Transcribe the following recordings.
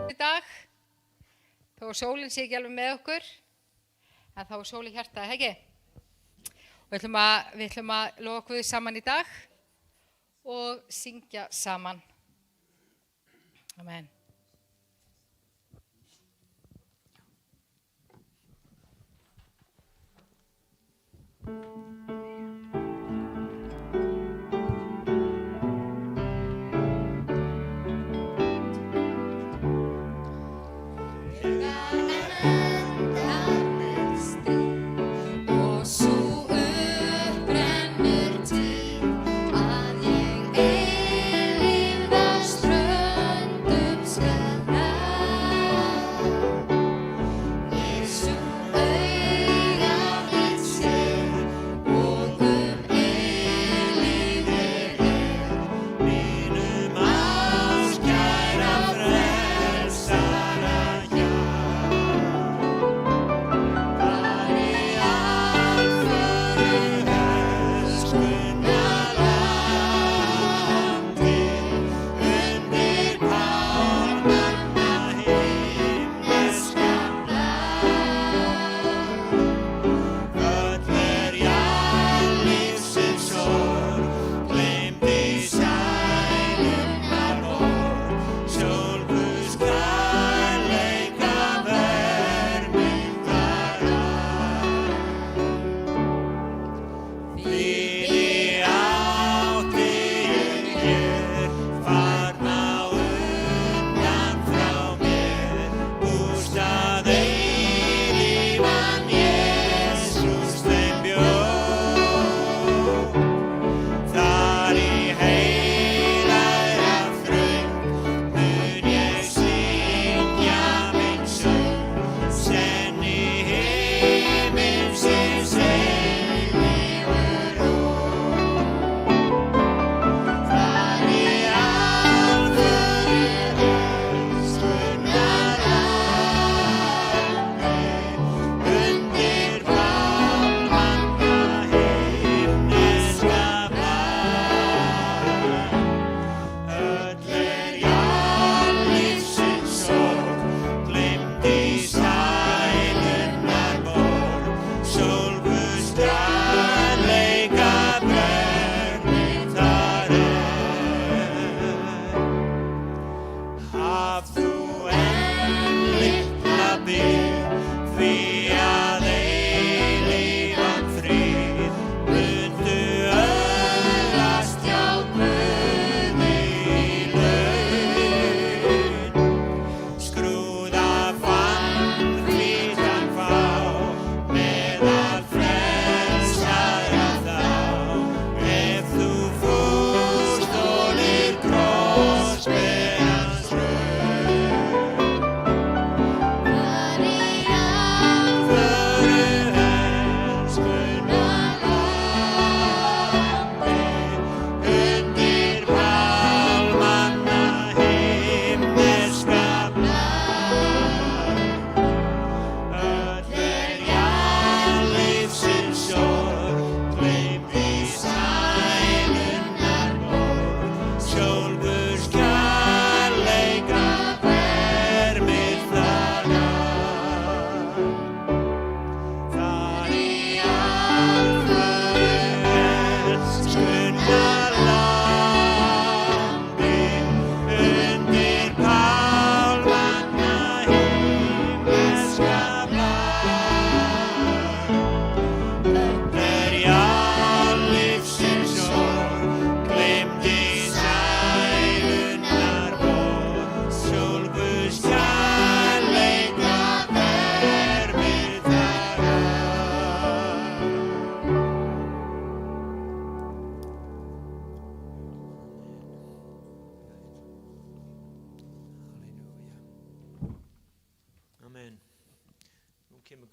Í dag, þó að sólinn sé ekki alveg með okkur, en þá er sól í hjarta, ekki? Og við ætlum að lofa Guði saman í dag og syngja saman. Amen.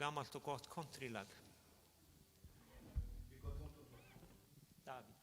Gammalt och gott countrylag. David.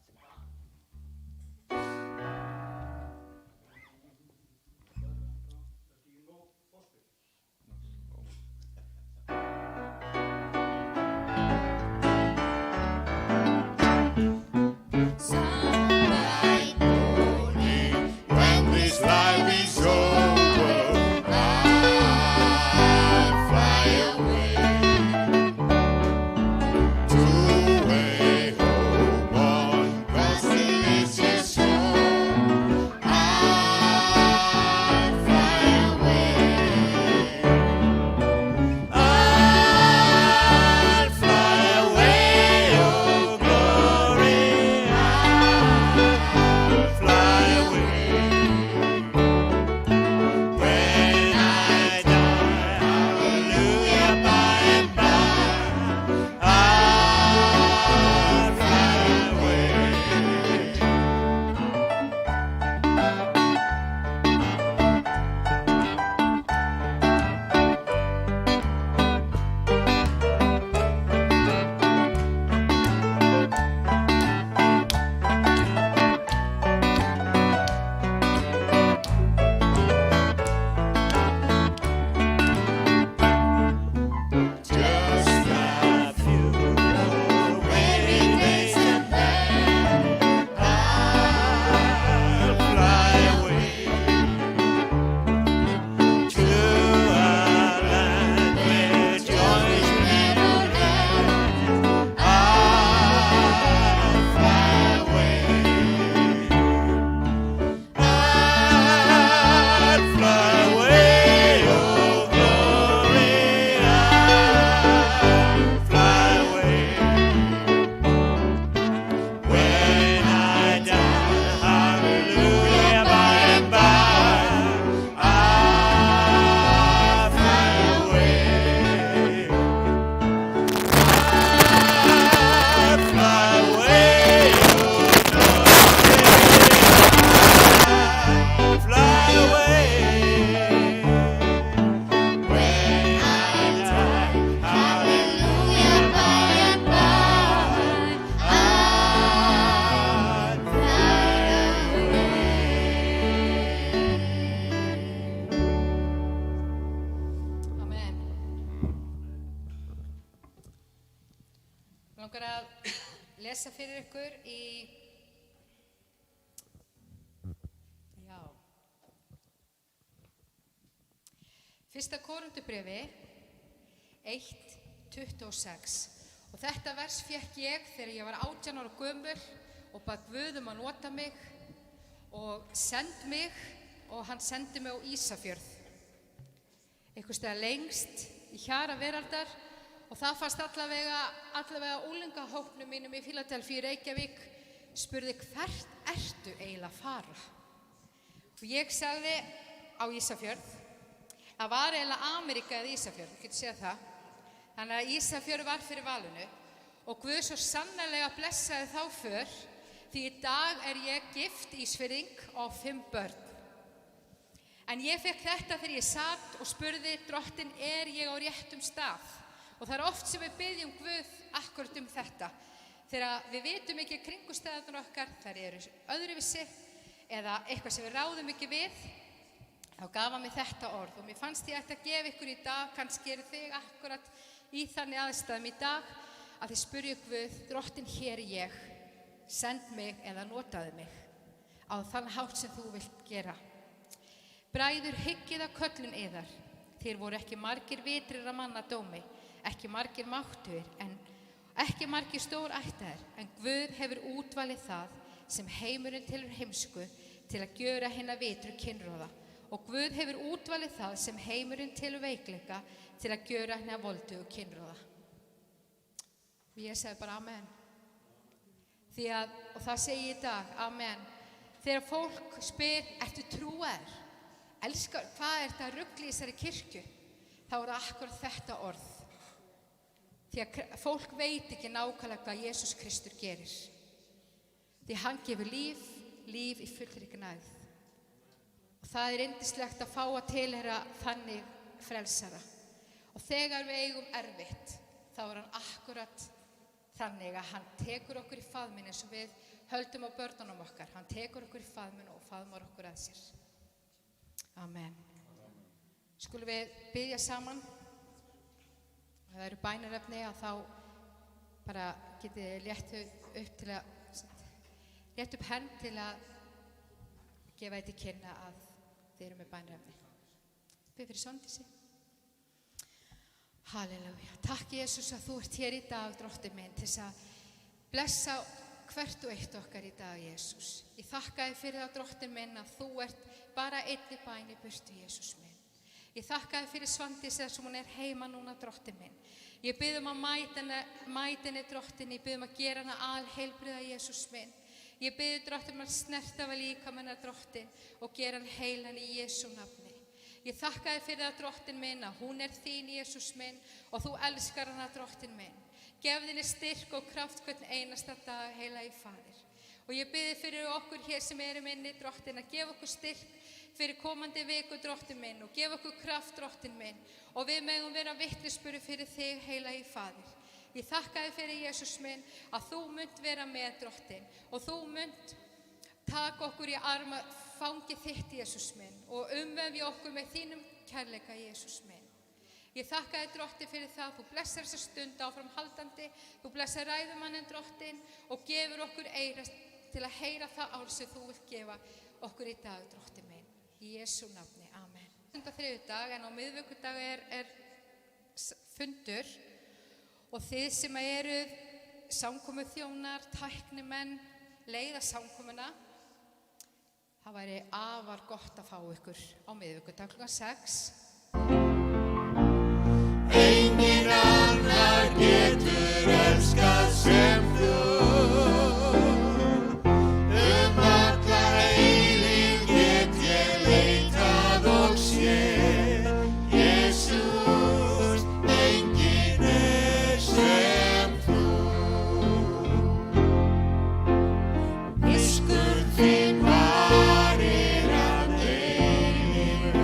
langar að lesa fyrir ykkur í, Fyrsta Korinthubréfi 1:26 og þetta vers fékk ég þegar ég var 18 ára gömul og bað Guð að nota mig og send mig og hann sendi mig á Ísafjörð, einhvers staðar lengst í hjara veraldar og það fannst allavega úlingahópnum mínum í Fíladelfíu í Reykjavík spurði hvert ertu eiginlega að fara? Og ég sagði á Ísafjörð, það var eiginlega Ameríka eða Ísafjörð, þú getur séð það. Þannig að Ísafjörð var fyrir valinu og Guð svo sannarlega blessaði þá för því í dag er ég gift Ísfirðing og 5 börn. En ég fekk þetta þegar ég satt og spurði Drottinn, er ég á réttum stað? Og það er oft sem við byggjum Guð akkurat þetta. Þegar við vitum ekki kringumstæðurnar okkar, þær eru öðruvísi eða eitthvað sem við ráðum ekki við, þá gaf hann mér þetta orð og mér fannst ég ætti að gefa ykkur í dag, kannski eru þig akkurat í þannig aðstæðum í dag, að þið spurju Guð, Drottinn, hér er ég, send mig eða notaðu mig á þann hátt sem þú vilt gera. Bræður, hyggið að köllun yðar, þér voru ekki margir vitrir að manna dómi, ekki margir máttugir, en ekki margir stór ættaðir, en Guð hefur útvalið það sem heimurinn telur heimsku til að gjöra hina vitru kynróða og Guð hefur útvalið það sem heimurinn telur veikleika til að gjöra hina voldugu kynróða. Og ég segi bara amen. Og það segi ég í dag, amen. Þegar fólk spyr, ertu trúaður? Elskar, hvað er þetta rugl í þessari kirkju? Þá er það akkurat þetta orð. Því að fólk veit ekki nákvæmlega hvað Jesús Kristur gerir. Því hann gefur líf í fullri gnægð. Og það er yndislegt að fá að tilheyra þannig frelsara. Og þegar við eigum erfitt, þá er hann akkurat þannig að hann tekur okkur í faðminn eins og við höldum á börnunum okkar. Hann tekur okkur í faðminn og faðmar okkur að sér. Amen. Skulum við biðja saman. Ef það eru bænarefni að þá bara getið létt upp henn til að gefa þetta í kynna að þið eru með bænarefni. Bið fyrir Svandísi. Halleluja. Takk Jesús að þú ert hér í dag, Drottinn minn, til þess að blessa hvert og eitt okkar í dag, Jesús. Ég þakka þér fyrir það, Drottinn minn, að þú ert bara einni bæn í burtu, Jesús minn. Ég þakka þér fyrir Svandísi þar sem hún er heima núna, Drottinn minn. Ég bið að mæta henni, Drottinn, ég bið að gera hana alheilbrigða, Jesús minn. Ég bið Drottinn að snerta við líkamann hennar, Drottinn, og gera hann heilan í Jesú nafni. Ég þakka þér fyrir það, Drottinn minn, að hún er þín, Jesús minn, og þú elskar hana, Drottinn minn. Gef henni styrk og kraft hvern einasta dag, heilagi Faðir. Og ég bið fyrir okkur hér sem erum inni, Drottinn, að gefa okkur styrk fyrir komandi viku, Drottinn minn, og gefa okkur kraft, Drottinn minn, og við megum vera vitnisburður fyrir þig, heilagi Faðir. Ég þakka þér fyrir, Jesús minn, að þú munt vera með, Drottinn, og þú munt taka okkur í arma fangið þitt, Jesús minn, og umvefja okkur með þínum kærleika, Jesús minn. Ég þakka þér, Drottinn, fyrir það, þú blessar þessa stund áframhaldandi, þú blessar ræðumanninn, Drottinn, og gefur okkur eyra til að heyra það ál sem þú vilt gefa okkur í dag, Drottinn minn. Í Jesú nafni, amen. Þriðjudag, en á miðvikudag er fundur og þið sem eruð samkomuþjónar, tæknimenn, leiða samkomuna, það væri afar gott að fá ykkur á miðvikudag klukkan 6. Enginn annar getur elskað sem þú. Þín varir að eilífu.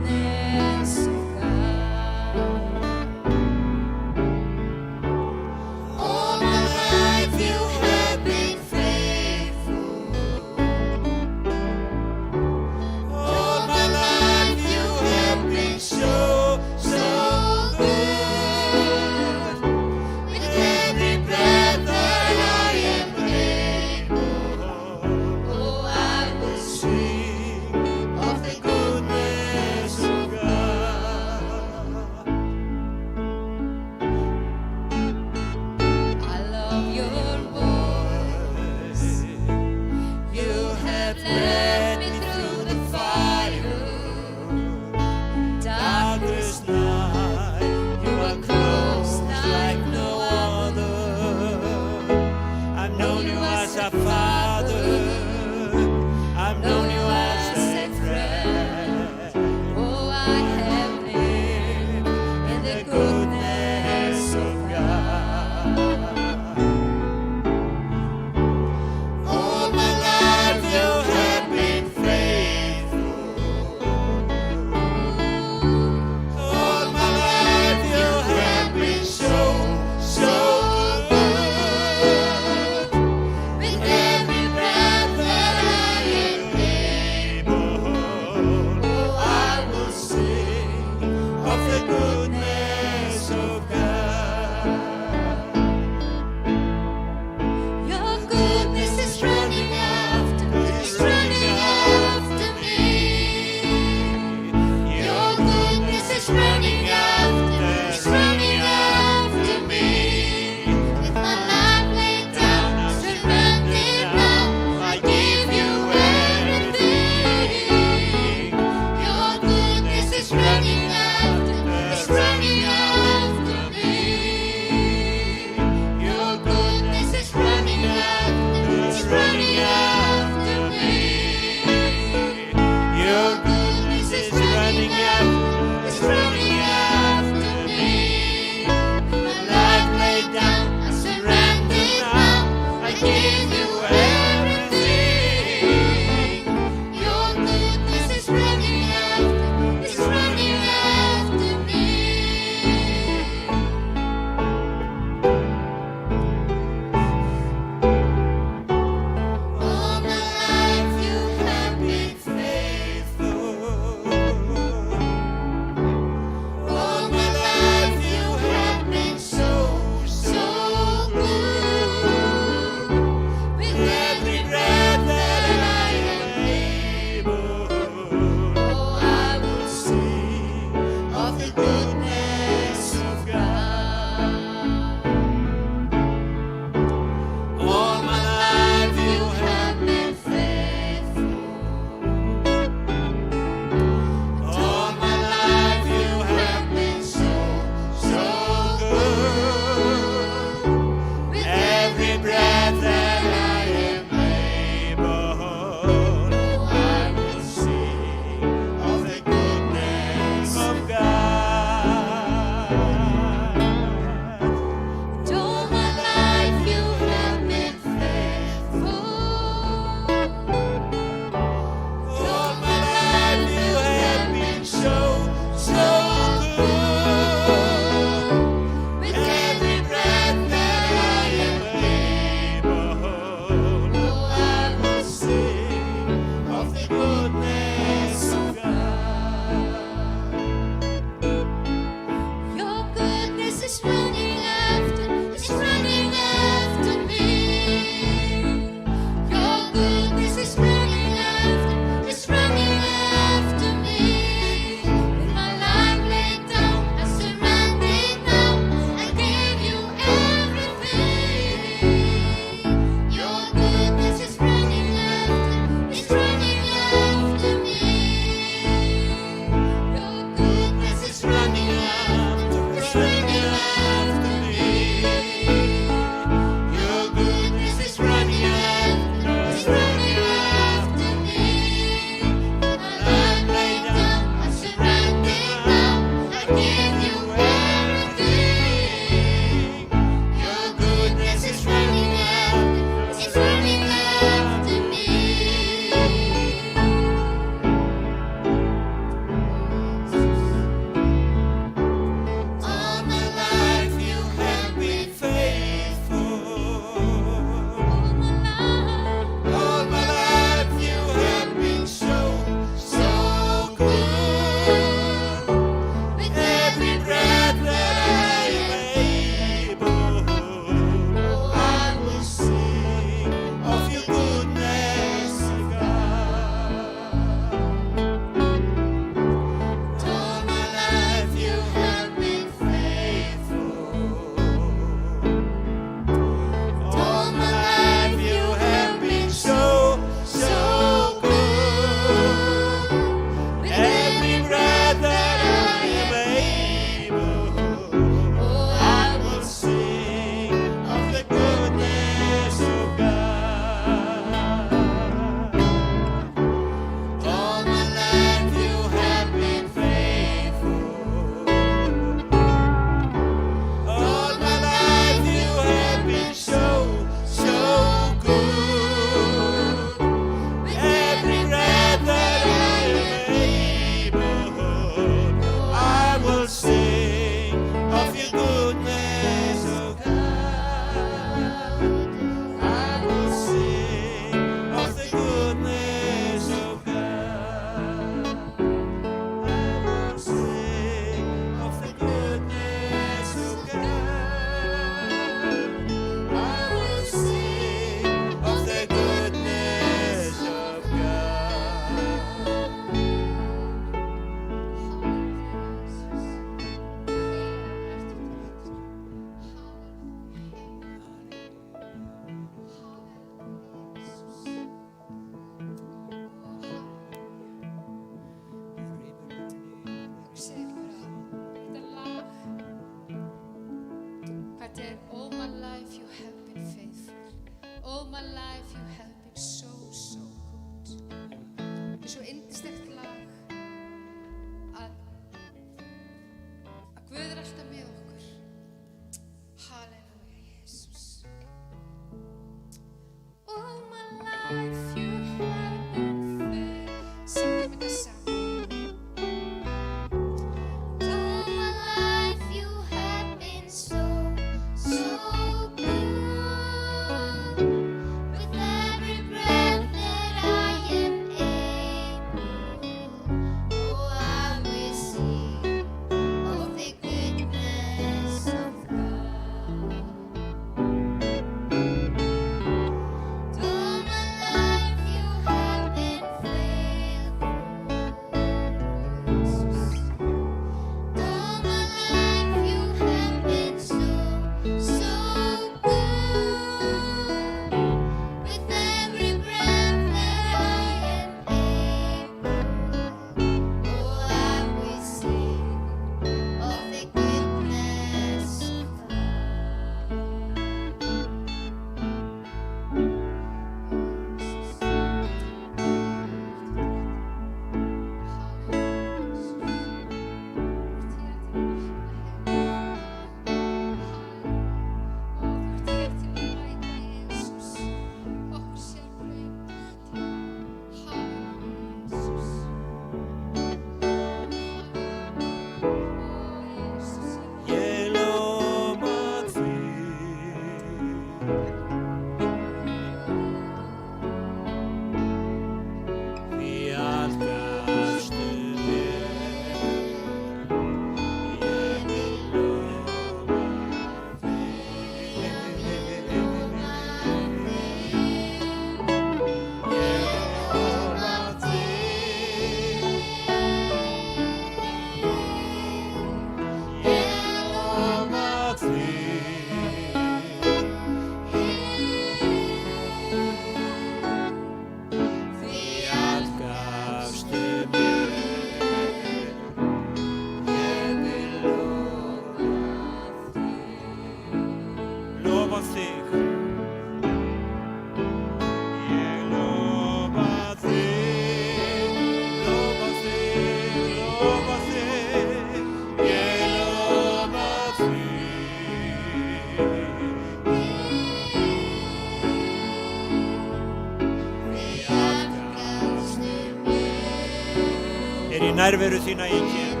nærveru þína ég kem.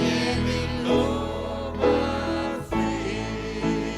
Ég vil lofa þér.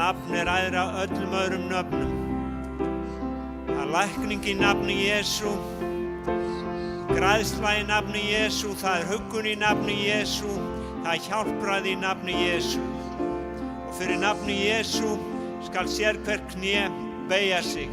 nafn æðra öllum öðrum nöfnum. Það er lækning í nafni Jesú, græðsla í nafni Jesú, það er huggun í nafni Jesú, það er hjálpræði í nafni Jesú. Og fyrir nafni Jesú skal sérhver kné beygja sig.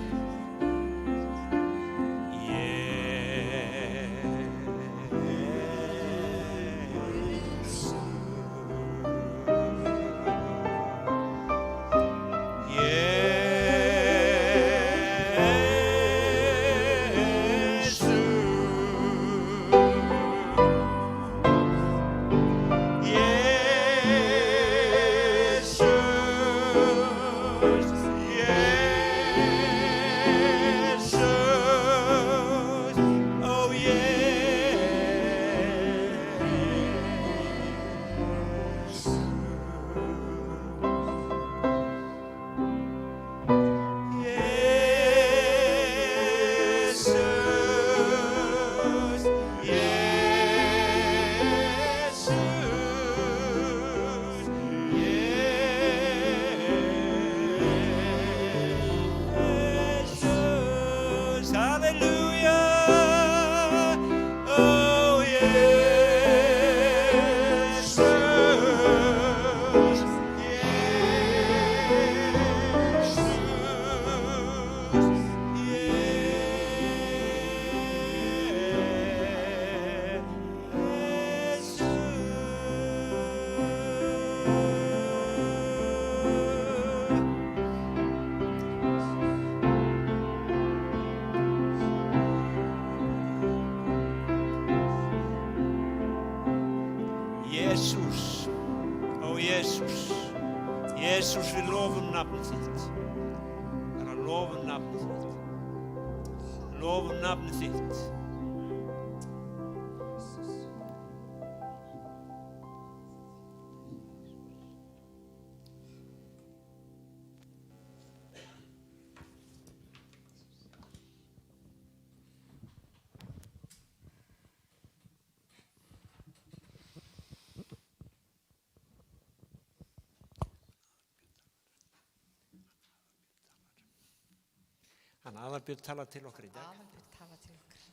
Jesús, ó Jesús, Jesús við lofum nafnið þitt. Bara lofum nafnið þitt. Lofum nafnið þitt. Hann Aðalbjörn talar til okkar í dag. Aðalbjörn talar til okkar.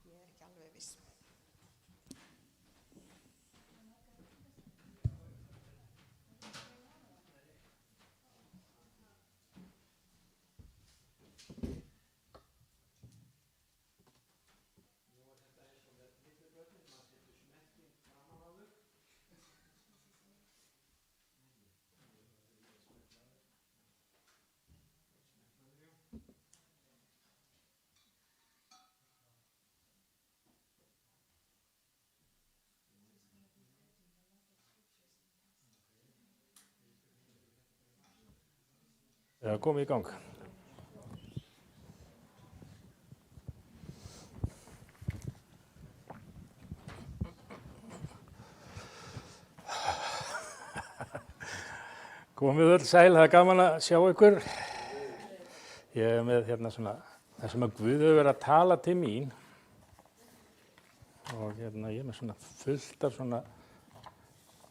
Ég er ekki alveg viss. Já, komið í gang. Komið öll sæl, það er gaman að sjá ykkur. Ég er með hérna svona, það sem að Guð hefur verið að tala til mín. Og hérna ég er með svona fullt af svona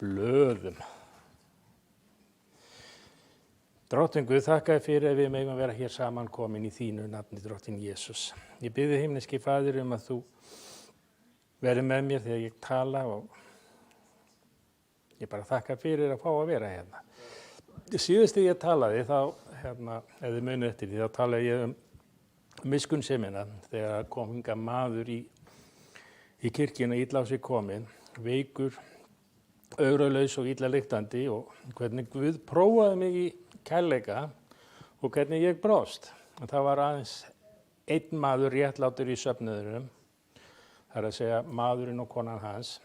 blöðum. Drottinn Guð, þakka þér fyrir að við megum vera hér saman komin í þínu nafni, Drottinn Jesús. Ég biðji himneski Faðir að þú verið með mér þegar ég tala og ég bara þakka fyrir að fá að vera hérna. Síðast þegar ég talaði þá, ef þið munið eftir því, þá talaði ég miskunnsemina þegar kom hingað maður í kirkjuna illa á sig kominn, veikur, auralaus og illa lyktandi og hvernig Guð prófaði mig í kærleika og hvernig ég brást. Og það var aðeins einn maður réttlátur í söfnuðurum, það er að segja maðurinn og konan hans.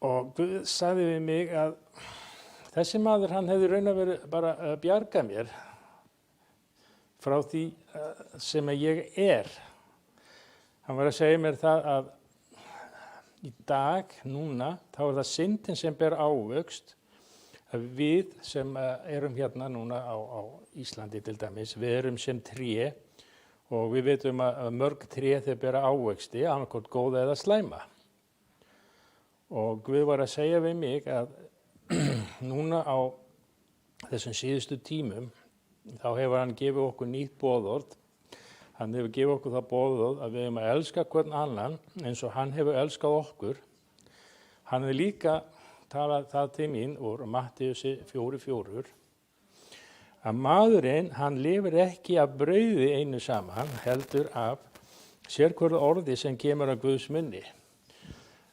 Og Guð sagði við mig að þessi maður, hann hefði raun að vera bara að bjarga mér frá því sem ég er. Hann var að segja mér það að í dag, núna, þá er það syndin sem ber ávöxt. Að við sem erum hérna núna á Íslandi til dæmis, við erum sem tré og við veitum að mörg tré þeir bera ávöxti, annarkvort góða eða slæma. Og Guð var að segja við mig að núna á þessum síðustu tímum, þá hefur hann gefið okkur nýtt boðorð. Hann hefur gefið okkur það boðorð að við eigum að elska hvern annan eins og hann hefur elskað okkur. Hann hefur líka talað það til mín úr Mattheusi 4:4 að maðurinn, hann lifir ekki af brauði einu saman, heldur af sérhverju orði sem kemur af Guðs munni.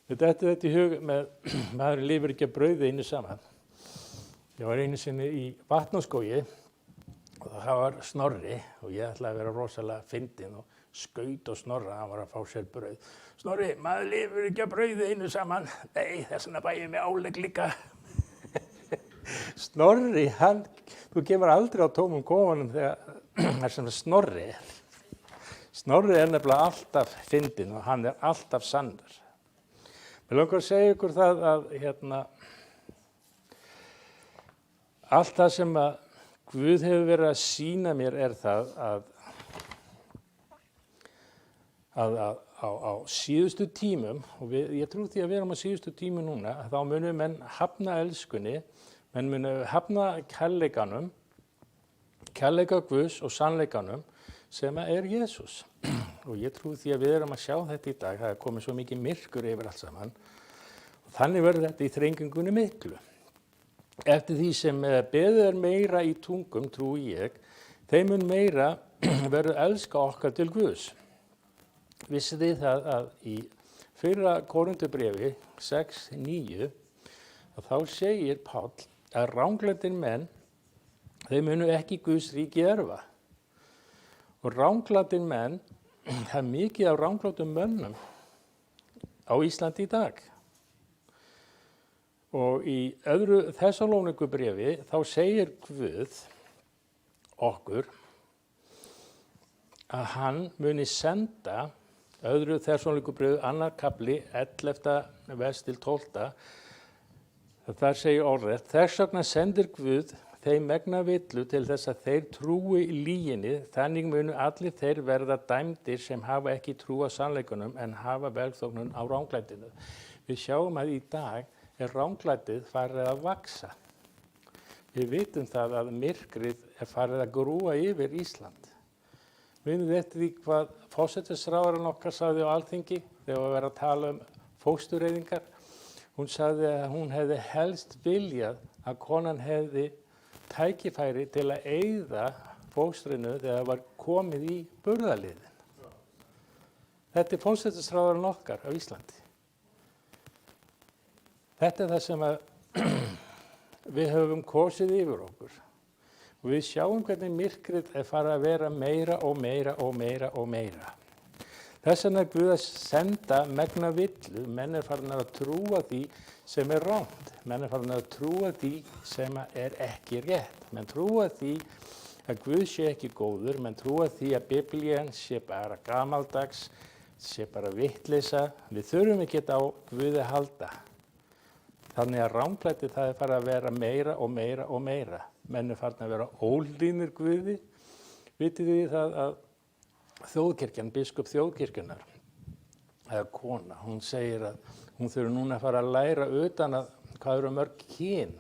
Þetta í hug með maðurinn lifir ekki af brauði einu saman. Ég var einu sinni í Vatnaskógi og það var Snorri og ég ætlaði að vera rosalega fyndinn og skaut og Snorra, hann var að fá sér brauð. Snorri, maður lifir ekki af brauði einu saman. Nei, þess vegna bæ ég með álegg líka. Snorri, þú kemur aldrei á tómum kofanum þegar það er sem Snorri. Snorri er nefnilega alltaf fyndinn og hann er alltaf sannur. Mér langar að segja ykkur það að allt það sem að Guð hefur verið að sýna mér er það að á síðustu tímum, og ég trú því að við erum á síðustu tímum núna, þá munum menn hafna elskunni, menn munum hafna kærleikanum, kærleika Guðs og sannleikanum sem er Jesús. Og ég trú því að við erum að sjá þetta í dag, það er komið svo mikið myrkur yfir allt saman. Og þannig verður þetta í þrengingunni miklu. Eftir því sem beðið meira í tungum, trúi ég, þeim mun meira verður elska okkar til Guðs. Vissi þið það að í 1. Korinthubréfi 6:9 þá segir Páll að ranglætir menn, þeir munu ekki Guðs ríki erfa. Og ranglætir menn, það er mikið af ranglátum mönnum á Íslandi í dag. Og í 2. Þessalónikubréfi þá segir Guð okkur að hann muni senda 2. Þessalónikubréfi 2. kafli 11. vers til 12. Þar segir orðrétt, þess vegna sendir Guð þeim megna villu til þess að þeir trúi lyginni, þannig munu allir þeir verða dæmdir sem hafa ekki trú á sannleikunum en hafa velþóknun á ranglætinu. Við sjáum að í dag er ranglætið farið að vaxa. Við vitum það að myrkrið er farið að grúa yfir Ísland. Munið eftir því hvað forsætisráðherrann okkar sagði á Alþingi þegar við verðum að tala fóstureyðingar. Hún sagði að hún hefði helst viljað að konan hefði tækifæri til að eyða fóstrinu þegar það var komið í burðarliðin. Þetta er forsætisráðherrann okkar á Íslandi. Þetta er það sem við höfum kosið yfir okkur. Og við sjáum hvernig myrkrið er farið að vera meira og meira og meira og meira. Þess vegna er Guð að senda megna villu. Menn er farin að trúa því sem er rangt. Menn er farin að trúa því sem er ekki rétt. Menn trúa því að Guð sé ekki góður. Menn trúa því að Biblían sé bara gamaldags, sé bara vitleysa. Við þurfum ekki á Guði að halda. Þannig að ranglætið það er farið að vera meira og meira og meira. Menn er farin að vera ólínir Guði. Vitið þið það að þjóðkirkjan, biskup þjóðkirkjunar, eða kona, hún segir að hún þurfi núna að fara að læra utan að hvað eru mörg kyn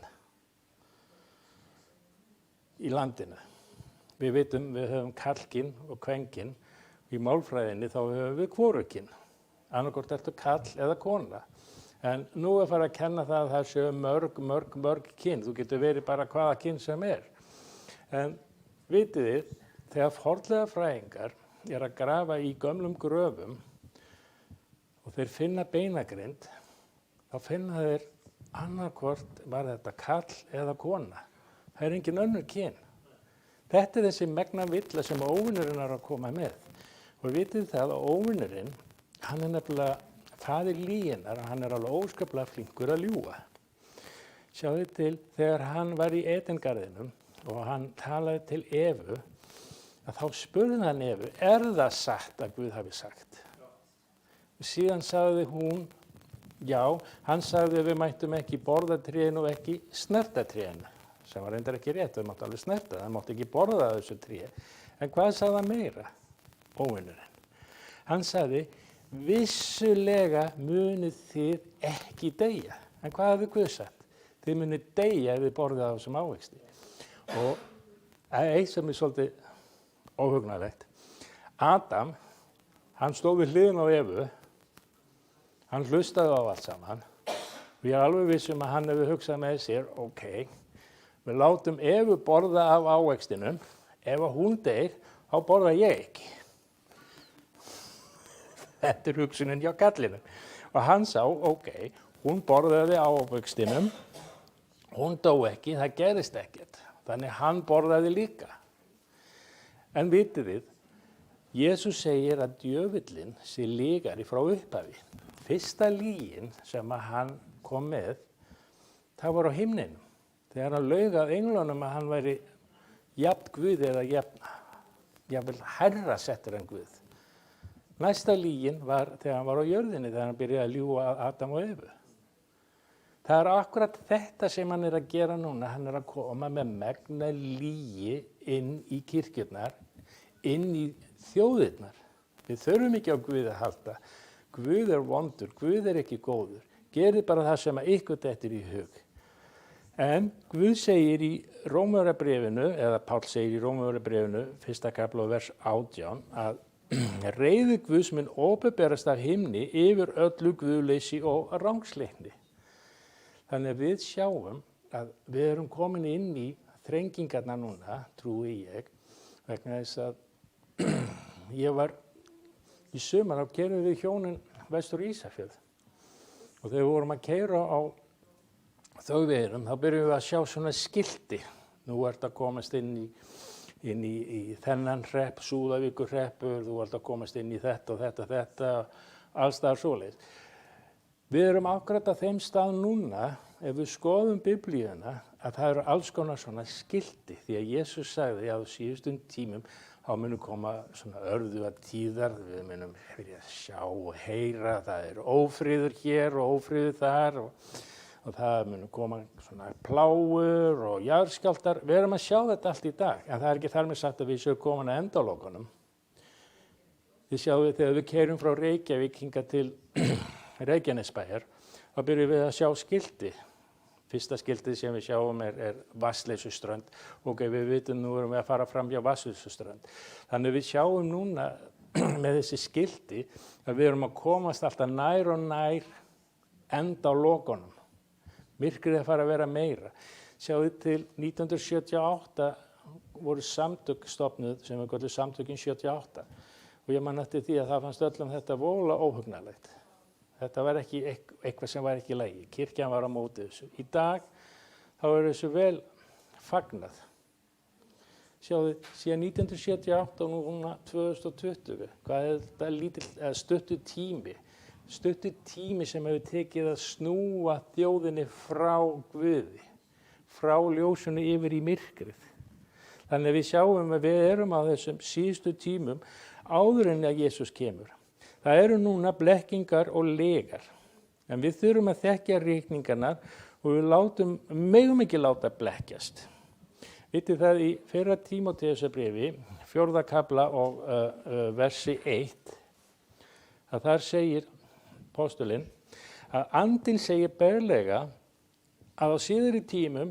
í landinu. Við vitum, við höfum karlkyn og kvenkyn. Í málfræðinni þá höfum við hvorugkyn. Annarkvort ertu karl eða kona. En nú er farið að kenna það að það séu mörg kyn. Þú getur verið bara hvaða kyn sem er. En vitið þið, þegar fornleifafræðingar er að grafa í gömlum gröfum og þeir finna beinagrind, þá finna þeir annarkvort var þetta karl eða kona. Það er engin önnur kyn. Þetta er þessi megna villa sem óvinurinn er að koma með. Og vitið það að óvinurinn, hann er nefnilega faðir lyginnar, hann er alveg óskaplega flinkur að ljúga. Sjáðu til, þegar hann var í Edengarðinum og hann talaði til Evu, að þá spurði hann Evu, er það satt að Guð hafi sagt? Og síðan sagði hún, já, hann sagði að við mættum ekki borða trénu og ekki snerta trénu, sem var reyndar ekki rétt, við máttum alveg snerta, það mátti ekki borða þessu tré. En hvað sagði hann meira? Óvinurinn. Hann sagði, vissulega munið þið ekki deyja. En hvað hafði Guð sagt? þið muni deyja ef þið borðið af þessum ávexti. Og eitt sem er svolítið óhugnalegt. Adam, hann stóð við hliðina á Evu, hann hlustaði á allt saman. Og ég er alveg viss að hann hefur hugsað með sér, ok, við látum Evu borða af ávextinum, ef hún deyr, þá borða ég ekki. Þetta er hugsunin hjá kallinum. Og hann sá, ok, hún borðaði ávextinum, hún dó ekki, það gerist ekkert. Þannig hann borðaði líka. En vitið þið, Jesús segir að djöfullinn sé lygari frá upphafi. Fyrsta lygin sem að hann kom með, það var á himninum. Þegar hann laug að englunum að hann væri jafn Guð eða jafnvel hærra settur en Guð. Næsta lygin var þegar hann var á jörðinni, þegar hann byrjaði að ljúga Adam og Evu. Það er akkurat þetta sem hann er að gera núna. Hann er að koma með megna lygi inn í kirkjurnar, inn í þjóðirnar. Við þurfum ekki á Guð að halda. Guð er vondur, Guð er ekki góður. Gerið bara það sem að ykkur dettur í hug. En Guð segir í Rómverjabréfinu, eða Páll segir í Rómverjabréfinu, 1. kafla og vers 18, að reiði Guðs mun ópenberast af himni yfir öllu guðleysi og rangsleitni. Þannig að við sjáum að við erum komin inn í þrengingarna núna, trúi ég, vegna þess að ég var í sumar á keyrðum við hjónin vestur Ísafjörð og þegar við vorum að keyra á Þjóðveginum þá byrjum við að sjá svona skilti. Nú ert að komast inn í þennan hrepp, Súðavíkurhreppur, þú ert að komast inn í þetta og þetta, alls staðar svoleiðis. Við erum akkurat að þeim stað núna, ef við skoðum Biblíuna, að það eru alls konar svona skilti, því að Jesús sagði að á síðustum tímum þá munum koma svona örðuga tíðar, við munum sjá og heyra, það er ófriður hér og ófriður þar og það munum koma svona plágur og jarðskjálftar. Við erum að sjá þetta allt í dag, en það er ekki þar með sagt að við séum komin að endalokunum. Þið sjáum við þegar við keyrum frá Reykjavík hingað til Reykjanesbæjar, þá byrjum við að sjá skilti. Fyrsta skiltið sem við sjáum er Vatnsleysuströnd. Ok, við vitum nú erum við að fara fram hjá Vatnsleysuströnd. Þannig við sjáum núna með þessi skilti að við erum að komast alltaf nær og nær enda á lokunum. Myrkrið er að fara að vera meira. Sjáðu til 1978 voru samtök stofnuð sem við kallum samtökin 78 og ég man eftir því að það fannst öllum þetta voðalega óhugnalegt. Þetta var ekki eitthvað sem var ekki í lagi. Kirkjan var á móti þessu. Í dag þá er þessu vel fagnað. Sjáðu, síðan 1978 og núna 2020, hvað er þetta stuttur tími? Stuttur tími sem hefur tekið að snúa þjóðinni frá Guði, frá ljósinu yfir í myrkrið. Þannig að við sjáum að við erum á þessum síðustu tímum áður en að Jesús kemur. Það eru núna blekkingar og legar, en við þurfum að þekkja reikningarnar og við megum ekki láta blekkjast. Vitið það í 1. Tímóteusarbréfi, 4. kafla og versi 1, að þar segir Póstulinn að andinn segir berlega að á síðari tímum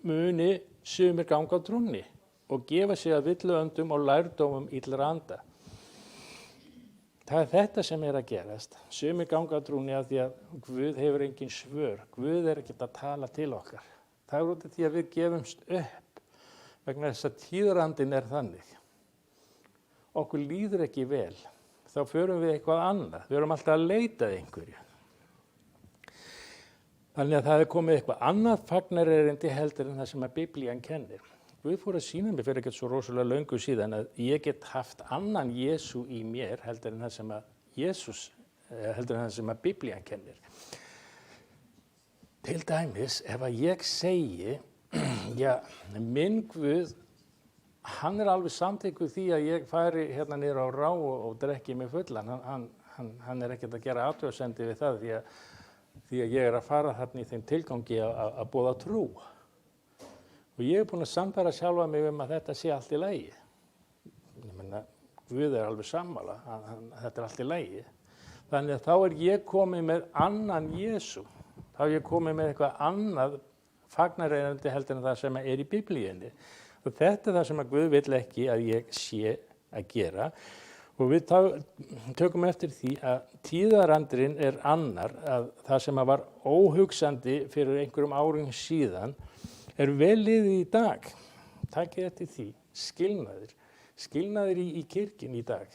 muni sumir ganga á trúnni og gefa sig að villuöndum og lærdómum illra anda. Það er þetta sem er að gerast. Sumir ganga á trúnni af því að Guð hefur engin svör. Guð er ekkert að tala til okkar. Það er út af því að við gefumst upp vegna þess að tíðarandinn er þannig. Okkur líður ekki vel. Þá förum við eitthvað annað. Við erum alltaf að leita að einhverju. Þannig að það er komið eitthvað annað fagnarerindi heldur en það sem að Biblían kennir. Guð fór að sýna mér fyrir ekkert svo rosalega löngu síðan að ég get haft annan Jesú í mér heldur en það sem að Biblían kennir. Til dæmis, ef að ég segi, já, minn Guð, hann er alveg samþykkur því að ég fari hérna niður á Rá og drekki mig fullan. Hann er ekkert að gera athugasemdir við það því að ég er að fara þarna í þeim tilgangi að boða trú. Og ég er búinn að sannfæra sjálfa mig að þetta sé allt í lagi. Ég meina, Guð er alveg sammála, þetta er allt í lagi. Þannig að þá er ég komið með annan Jesú. Þá er ég komið með eitthvað annað fagnarefandi heldur en það sem er í Biblíunni. Og þetta er það sem að Guð vill ekki að ég sé að gera. Og við tökum eftir því að tíðarandurinn er annar, að það sem að var óhugsandi fyrir einhverjum árum síðan er vel liðið í dag. Takið eftir því, skilnaðir í kirkjunni í dag.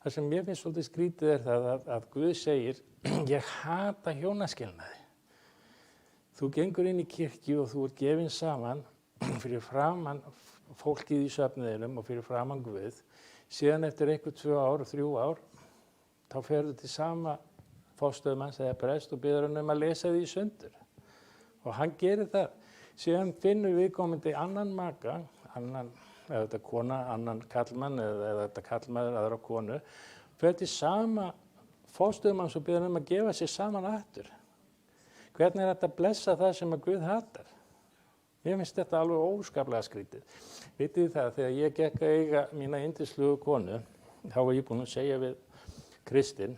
Það sem mér finnst svolítið skrítið er það að Guð segir, ég hata hjónaskilnaði. Þú gengur inn í kirkju og þú ert gefinn saman fyrir framan fólkið í söfnuðinum og fyrir framan Guð. Síðan eftir 1, 2 ár, 3 ár, þá ferðu til sama forstöðumanns eða prest og biður hann að lesa því í sundur. Og hann gerir það. Síðan finnur viðkomandi annan maka, eða þetta kona, annan kallmann eða þetta kallmaður, aðra konu, fer til sama forstöðumanns og biður hann að gefa sér saman aftur. Hvernig er þetta að blessa það sem að Guð hatar? Mér finnst þetta alveg óskaplega skrítið. Vitið þið það, þegar ég gekk að eiga mína yndislugu konu, þá var ég búinn að segja við Kristinn,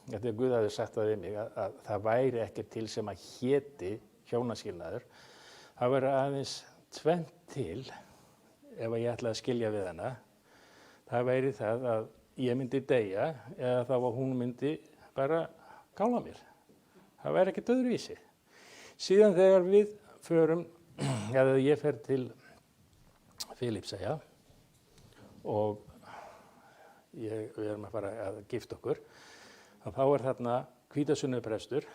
þegar Guð hafði sagt það við mig, að það væri ekkert til sem að héti hjónaskilnaður. Það væri aðeins 2 til ef ég ætlaði að skilja við hana. Það væri það að ég myndi deyja eða þá að hún myndi bara kála mér. Það væri ekkert öðruvísi. Síðan þegar við förum, eða ég fer til Filippseyja og við erum að fara að gifta okkur, þá er þarna hvítasunnuprestur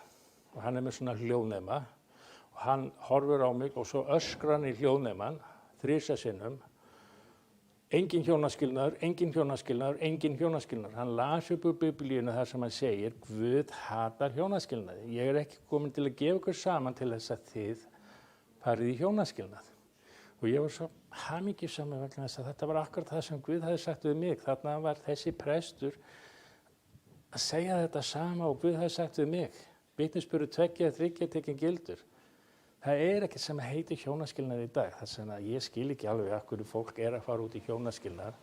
og hann er með svona hljóðnema og hann horfir á mig og svo öskrar hann í hljóðneman 3 sinnum, engin hjónaskilnaður, engin hjónaskilnaður, engin hjónaskilnaður. Hann las upp úr Biblíunni þar sem hann segir, Guð hatar hjónaskilnaði. Ég er ekki komin til að gefa ykkur saman til þess að þið farið í hjónaskilnað. Og ég var svo hamingjusam vegna þess að þetta var akkurat það sem Guð hafði sagt við mig. Þarna var þessi prestur að segja þetta sama og Guð hafði sagt við mig. Vitnisburður 2 eða 3 tekin gildur. Það er ekkert sem heitir hjónaskilnað í dag. Þess vegna ég skil ekki alveg af hverju fólk er að fara út í hjónaskilnað.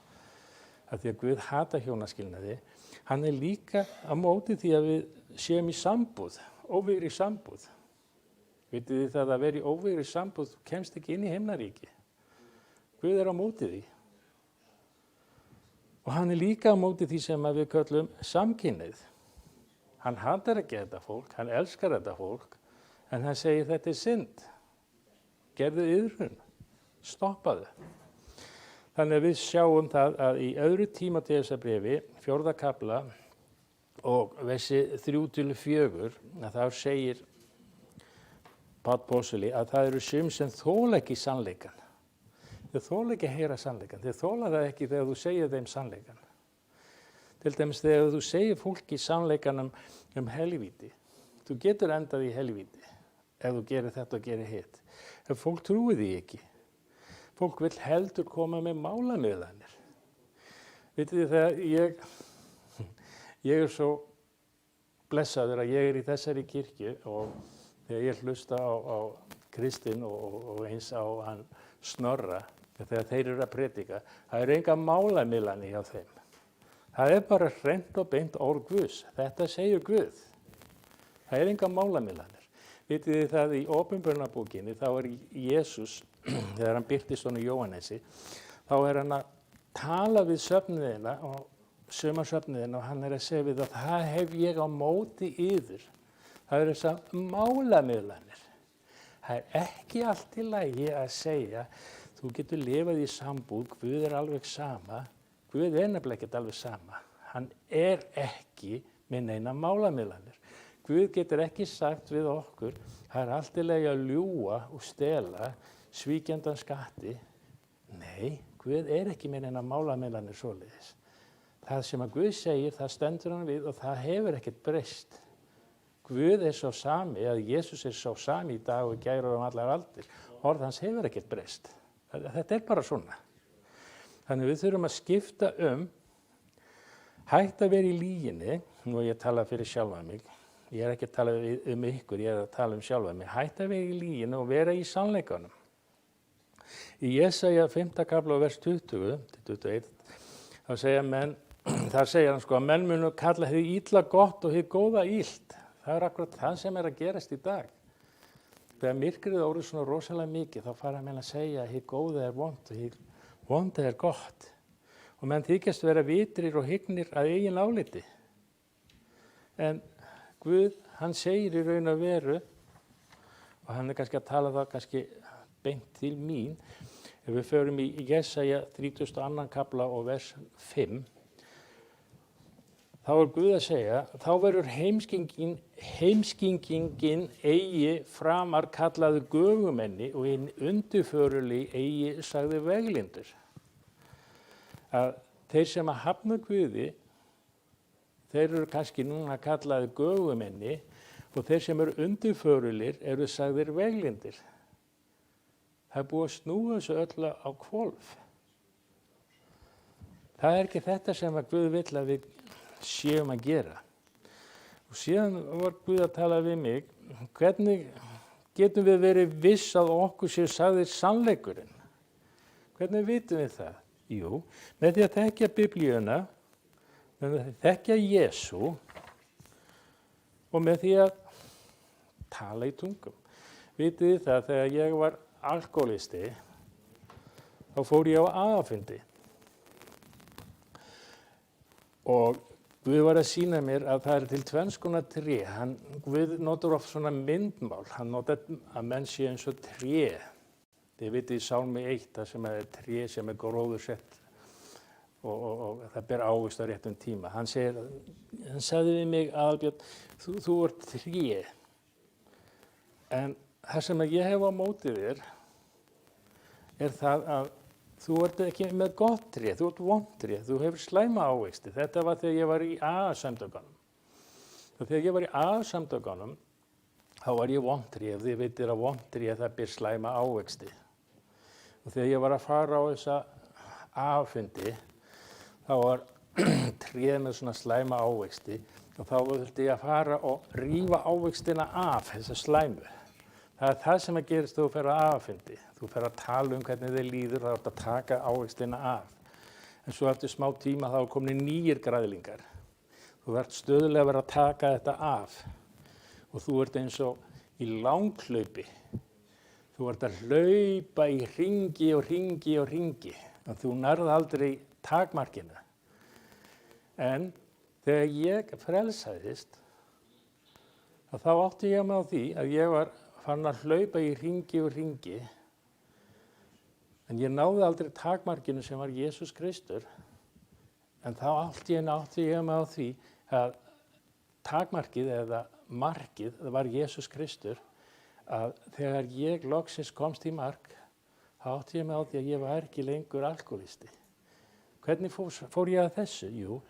Af því að Guð hata hjónaskilnaði. Hann er líka á móti því að við séum í sambúð, óvígri sambúð. Vitið þið það að vera í óvígri sambúð, þú kemst ekki inn í himnaríki. Guð er á móti því. Og hann er líka á móti því sem við köllum samkynhneigð. Hann hatar ekki þetta fólk, hann elskar þetta fólk, en hann segir þetta er synd. Gerðu iðrun, stoppaðu. Þannig að við sjáum það að í öðru Tímóteusarbréfi, 4. kafla og versi 3-4, að þá segir Páll apóstoli að það eru sum sem þola ekki sannleikann. Þeir þola ekki að heyra sannleikann. Þeir þola það ekki þegar þú segir þeim sannleikann. Til dæmis þegar þú segir fólki sannleikann um helvíti. Þú getur endað í helvíti ef þú gerir þetta og gerir hitt. Ef fólk trúir því ekki. Fólk vil heldur koma með málamiðlanir. Vitið þið þegar ég er svo blessaður að ég er í þessari kirkju og þegar ég hlusta á Kristinn og eins á hann Snorra, þegar þeir eru að predika, það eru enga málamiðlanir hjá þeim. Það er bara hreint og beint orð Guðs. Þetta segir Guð. Það er enga málamiðlanir. Vitið þið það í Opinberunarbókinni, þá er Jesús, þegar hann birtist honum Jóhannesi, þá er hann að tala við söfnuðina og sumarsöfnuðina og hann er að segja við að það hef ég á móti yður. Það eru þessar málamiðlanir. Það er ekki allt í lagi að segja, þú getur lifað í sambúð, Guð er alveg sama. Guð er nefnilega ekkert alveg sama. Hann er ekki með neina málamiðlanir. Guð getur ekki sagt við okkur, það er allt í lagi að ljúga og stela svíkjandan skatti. Nei, Guð er ekki með neina málamiðlanir svoleiðis. Það sem að Guð segir, það stendur hann við og það hefur ekkert breyst. Guð er svo sami, að Jesús er svo sami í dag og gæra allar aldir. Orð hans hefur ekkert breyst. Þetta er bara svona. Þannig við þurfum að skipta hægt að vera í lyginni, nú ég tala fyrir sjálfa mig, ég er ekki að tala ykkur, ég er að tala sjálfa mig, hægt að vera í lyginni og vera í sannleikanum. Í Jesaja 5. kafla og vers 20-21, þar segir hann að menn munu kalla hið illa gott og hið góða illt. Það er akkurat það sem er að gerast í dag. þegar myrkrið orðið svona rosalega mikið, þá fara menn að segja að hið góða er vont og hið vonda er gott. Og menn þykjast vera vitrir og hygnir að eigin áliti. En Guð, hann segir í raun og veru, og hann er kannski að tala það kannski beint til mín, ef við förum í Jesaja 32. kapla og vers 5, þá er Guð að segja, þá verður heimskingin eigi framar kallaði göfumenni og hinn undurföruli eigi sagði veglindur. Að þeir sem að hafna Guði, þeir eru kannski núna kallaði göfumenni og þeir sem eru undurförulir eru sagðir veglindir. Það er búið að snúa þessu öllu á hvolf. Það er ekki þetta sem að Guð vill að við séum að gera. Og síðan var Guð að tala við mig, hvernig getum við verið viss að okkur sé sagðir sannleikurinn? Hvernig vitum við það? Jú, með því að þekkja Biblíuna, með því að þekkja Jesú og með því að tala í tungum. Vitið þið það, þegar ég var alkoholisti, þá fór ég á agafundi. Og Guð var að sýna mér að það er til tvenns konar tré. Guð notar oft svona myndmál. Hann notar að menn sé eins og tré. Þið vitið í Sálmi 1, það sem er tré sem er gróðursett og það ber ávist á réttum tíma. Hann sagði við mig, Aðalbjörn, þú ert tré. En það sem ég hef á móti þér er það að þú ert ekki með gott tré, þú ert vont tré, þú hefur slæma ávexti. Þetta var þegar ég var í AA-samtökunum. Þegar ég var í AA-samtökunum, þá var ég vont tré. Þið veitir að vont tré það ber slæma ávexti. Og þegar ég var að fara á þessa AA-fundi, þá var tréð með svona slæma ávexti og þá vildi ég að fara og rífa ávextina af þessa slæmu. Það er það sem að gerist þegar þú fer að AA-fundi. Þú fer að tala um hvernig þið líður, þá ert að taka ávextina af. En svo eftir smá tíma þá er komin nýjir græðlingar. Þú ert stöðulega að vera að taka þetta af. Og þú ert eins og í langhlaupi. Þú ert að hlaupa í hringi og hringi og hringi. Og þú nærð aldrei takmarkinu. En þegar ég frelsaðist, þá átti ég mig á því að ég var fann að hlaupa í hringi og hringi. En ég náði aldrei takmarkinu sem var Jesús Kristur. En þá átti ég mig á því að takmarkið eða markið, það var Jesús Kristur, að þegar ég loksins komst í mark, þá átti ég mig á því að ég var ekki lengur alkoholisti. Hvernig fór ég að þessu? Jú,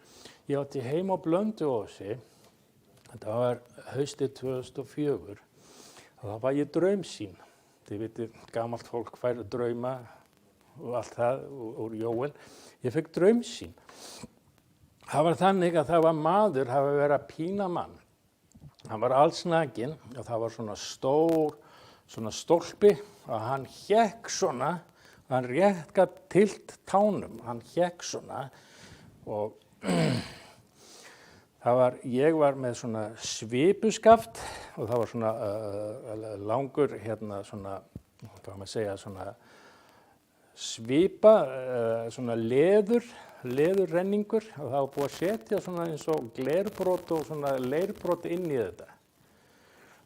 ég átti heim á Blönduósi, þetta var haustið 2004, og þá var ég draumsýn. Þið vitið, gamalt fólk fær drauma og allt það úr Jóel. Ég fekk draumsýn. Það var þannig að það var maður, það var verið að pína mann. Hann var allsnakinn og það var svona stór, svona stólpi og hann hékk svona, hann rétt gat tilt tánum, hann hékk svona og ég var með svona svipuskaft og það var svona langur, svona, hvað maður segja, svona svipa, svona leðurrenningur og það var búið að setja svona eins og glerbrot og svona leirbrot inn í þetta.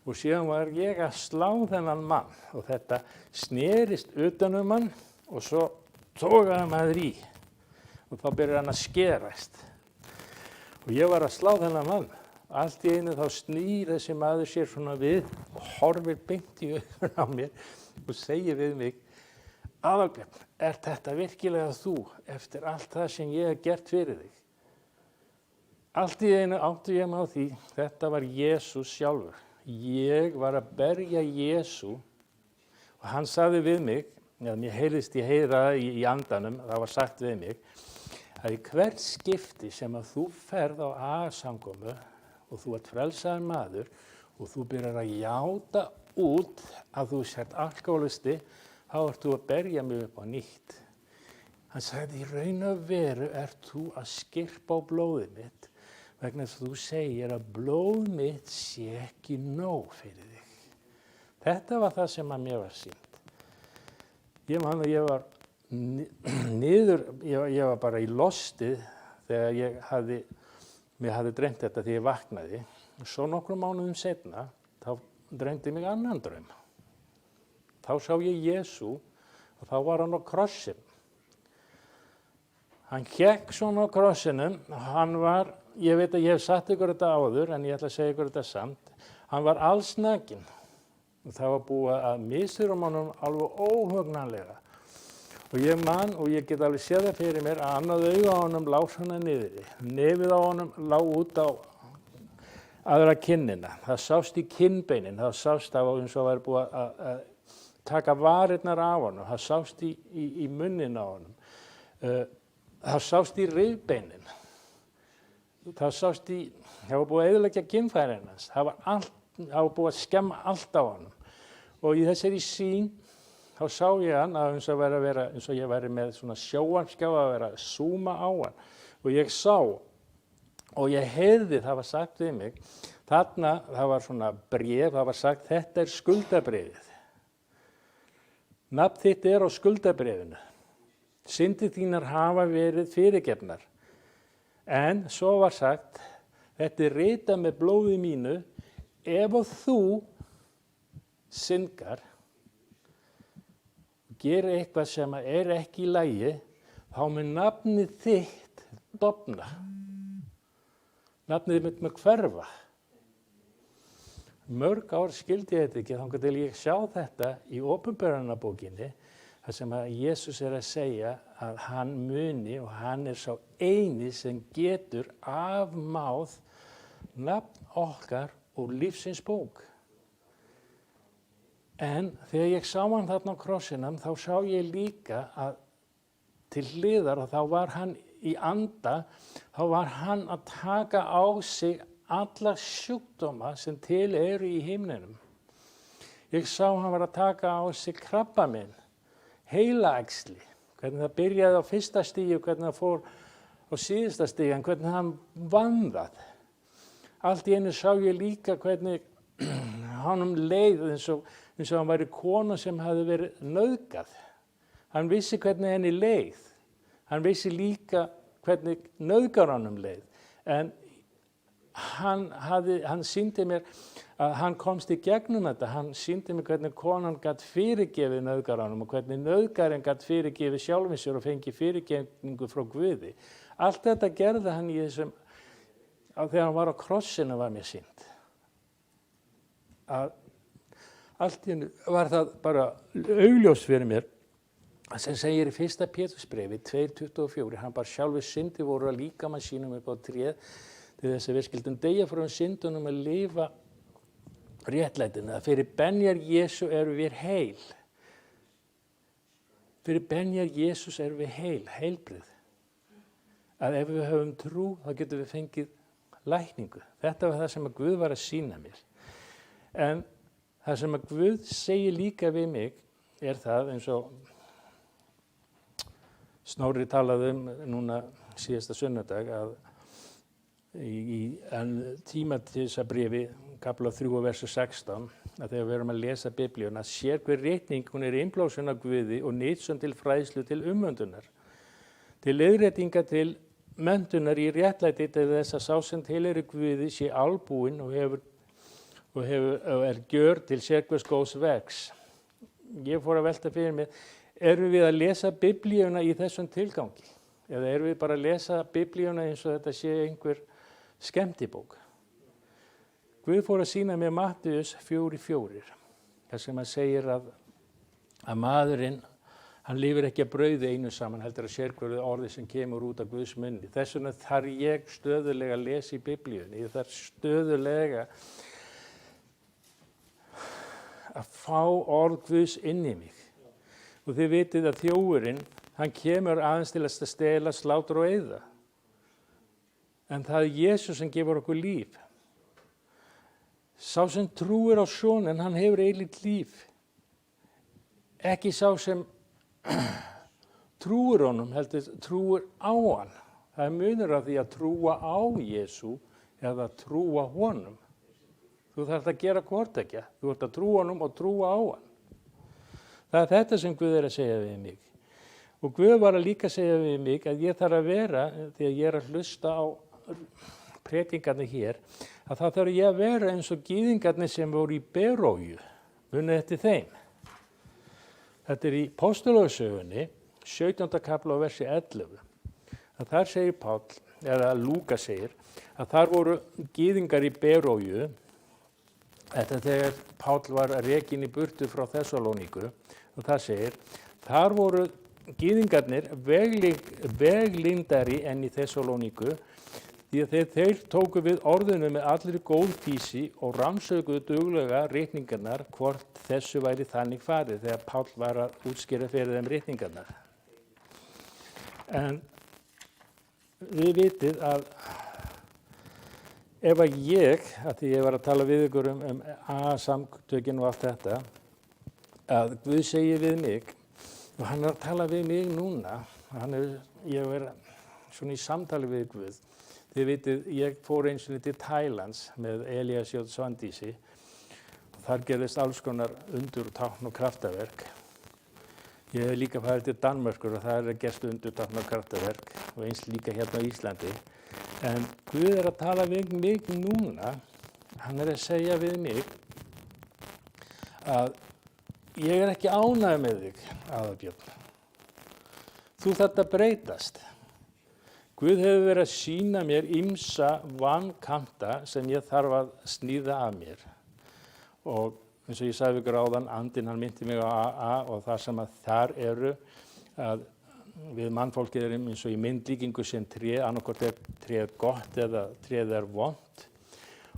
Og síðan var ég að slá þennan mann og þetta snerist utan hann og svo togaði maður í og þá byrjaði hann að skerast. Og ég var að slá þennan mann. Allt í einu þá snýr þessi maður sér svona við og horfir beint í augun á mér og segir við mig, Aðalbjörn, er þetta virkilega þú eftir allt það sem ég hef gert fyrir þig? Allt í einu átti ég mig á því, þetta var Jesús sjálfur. Ég var að berja Jesú og hann sagði við mig, mér heyrðist ég heyra í andanum, það var sagt við mig, að í hvert skipti sem að þú ferð á AA-samkomu og þú ert frelsaður maður og þú byrjar að játa út að þú sért alkoholisti, þá ert þú að berja mig upp á nýtt. Hann sagði, í raun og veru ert þú að skyrpa á blóðið mitt vegna þess að þú segir að blóð mitt sé ekki nóg fyrir þig. Þetta var það sem að mér var sýnt. Ég man að ég var niður, ég var bara í lostið þegar mér hafði dreymt þetta þegar ég vaknaði. Svo nokkrum mánuðum seinna, þá dreymdi mig annan draum. Þá sá ég Jesú og þá var hann á krossin. Hann hékk svona á krossinum, hann var, ég veit að ég hef sagt ykkur þetta áður, en ég ætla að segja ykkur þetta samt, hann var allsnakinn. Það var búið að misþyrma honum alveg óhugnanlega. Og ég man, og ég get alveg séð það fyrir mér, að annað auga á honum lá svona niðri. Nefið á honum lá út á aðra kinnina. Það sást í kinnbeinin, það sást það eins og væri búið að taka varirnar af honum. Það sást í munnin á honum. Það sást í rifbeinin. Það sást það var búið að eyðileggja kynfærin hans. Það var búið að skemma allt á honum. Og í þessari sýn, þá sá ég hann að eins og ég væri með svona sjónvarpsskjá að vera að zooma á hann. Og ég sá, og ég heyrði, það var sagt við mig, þarna, það var svona bréf, það var sagt, þetta er skuldabréfið. Nafn þitt er á skuldabréfinu. Syndir þínar hafa verið fyrirgefnar. En svo var sagt, þetta er ritað með blóði mínu, ef og þú syndgar, gerir eitthvað sem er ekki í lagi, þá mun nafnið þitt dofna. Nafnið mitt með hverfa. Mörg ár skildi ég þetta ekki, þangað til ég sjá þetta í Åpenbarunarbókinni, þar sem að Jesús er að segja að hann muni og hann er sá eini sem getur afmáð nafn okkar úr lífsins bók. En þegar ég sá hann þarna á krossinum, þá sá ég líka að til hliðar, og þá var hann í anda, þá var hann að taka á sig alla sjúkdóma sem til eru í himninum. Ég sá hann var að taka á sig krabbamein, heilaæxli, hvernig það byrjaði á fyrsta stigi og hvernig það fór á síðasta stigi, en hvernig hann vann það. Allt í einu sá ég líka hvernig honum leið eins og hann væri kona sem hafði verið nauðgað. Hann vissi hvernig henni leið. Hann vissi líka hvernig nauðgar honum leið. En hann sýndi mér að hann komst í gegnum þetta. Hann sýndi mér hvernig konan gat fyrirgefið nauðgar honum og hvernig nauðgarinn gat fyrirgefið sjálfum sér og fengið fyrirgefningu frá Guði. Allt þetta gerði hann í þessum, þegar hann var á krossinu var mér sýnt. Allt í hennu var það bara augljóst fyrir mér sem segir í 1. Pétursbrefi 2:24, hann bar sjálfur syndi voru að líkama sínum upp á tréð til þess að við skildum deyja frá syndunum að lifa réttlætinu. Fyrir benjar Jesú eru við heil. Fyrir benjar Jesús eru við heilbrigð. Að ef við höfum trú, þá getum við fengið lækningu. Þetta var það sem að Guð var að sýna mér. En það sem að Guð segir líka við mig er það, eins og Snorri talaði núna síðasta sunnudag, að í tímatilsabréfi, kafla 3 og versu 16, að þegar við erum að lesa Biblíuna, sér hver ritning hún er innblásin af Guði og nytsun til fræðslu til umvöndunar, til leiðréttinga til menntunar í réttlæti til þess að sá sem tilheyrir Guði sé albúinn og er gjör til sérhvers góðs verks. Ég fór að velta fyrir mér, erum við að lesa Biblíuna í þessum tilgangi? Eða erum við bara að lesa Biblíuna eins og þetta sé einhver skemmtibók? Guð fór að sýna mér Mattheus 4:4, þar sem hann segir að maðurinn, hann lifir ekki að brauði einu saman, heldur að sérhverju orði sem kemur út af Guðs munni. Þess vegna þarf ég stöðulega að lesa í Biblíunni, ég þarf stöðulega að fá orð Guðs inn í mig. Og þið vitið að þjófurinn, hann kemur aðeins til að stela, slátra og eyða. En það er Jesús sem gefur okkur líf. Sá sem trúir á Soninn, hann hefur eilíft líf. Ekki sá sem trúir honum, heldur trúir á hann. Það er munur af því að trúa á Jesú eða trúa honum. Þú þarft að gera hvort ekki. Þú ert að trúa honum og trúa á hann. Það er þetta sem Guð er að segja við mig. Og Guð var að líka segja við mig að ég þarf að vera, þegar ég er að hlusta á predingarnir hér, að það þarf ég að vera eins og gyðingarnir sem voru í Beróju, munið eftir þeim. Þetta er í Póstulögusögunni, 17. kapla og versi 11. Að þar segir Páll, eða Lúka segir, að þar voru gyðingar í Beróju, þetta þegar Páll var rekinn í burtu frá Þessalóníku, og það segir, þar voru gyðingarnir veglindari enn í Þessalóníku, því að þeir tóku við orðinu með allri góðfýsi og rannsökuðu duglega ritningarnar hvort þessu væri þannig farið þegar Páll var að útskýra fyrir þeim ritningarnar. En við vitið að ef að því ég var að tala við ykkur um A-samtökin og allt þetta, að Guð segir við mig, og hann er að tala við mig núna, ég er svona í samtali við Guð. Þið vitið, ég fór eins og til Thailands með Elias J. Svandísi og þar gerðist alls konar undur, tákn og kraftaverk. Ég hef líka farið til Danmörkur og það er gerst undur, tákn og kraftaverk og eins líka hérna á Íslandi. En Guð er að tala við mig núna, hann er að segja við mig að ég er ekki ánægður með þig, Aðalbjörn. Þú þarft að breytast. Guð hefur verið að sýna mér ýmsa vankanta sem ég þarf að sníða af mér. Og eins og ég sagði ykkur áðan, andinn hann myndi mig á AA og það sem að þar eru að við mannfólkið erum eins og í myndlíkingu sem tré, annarkvort er tréð gott eða tréð er vont.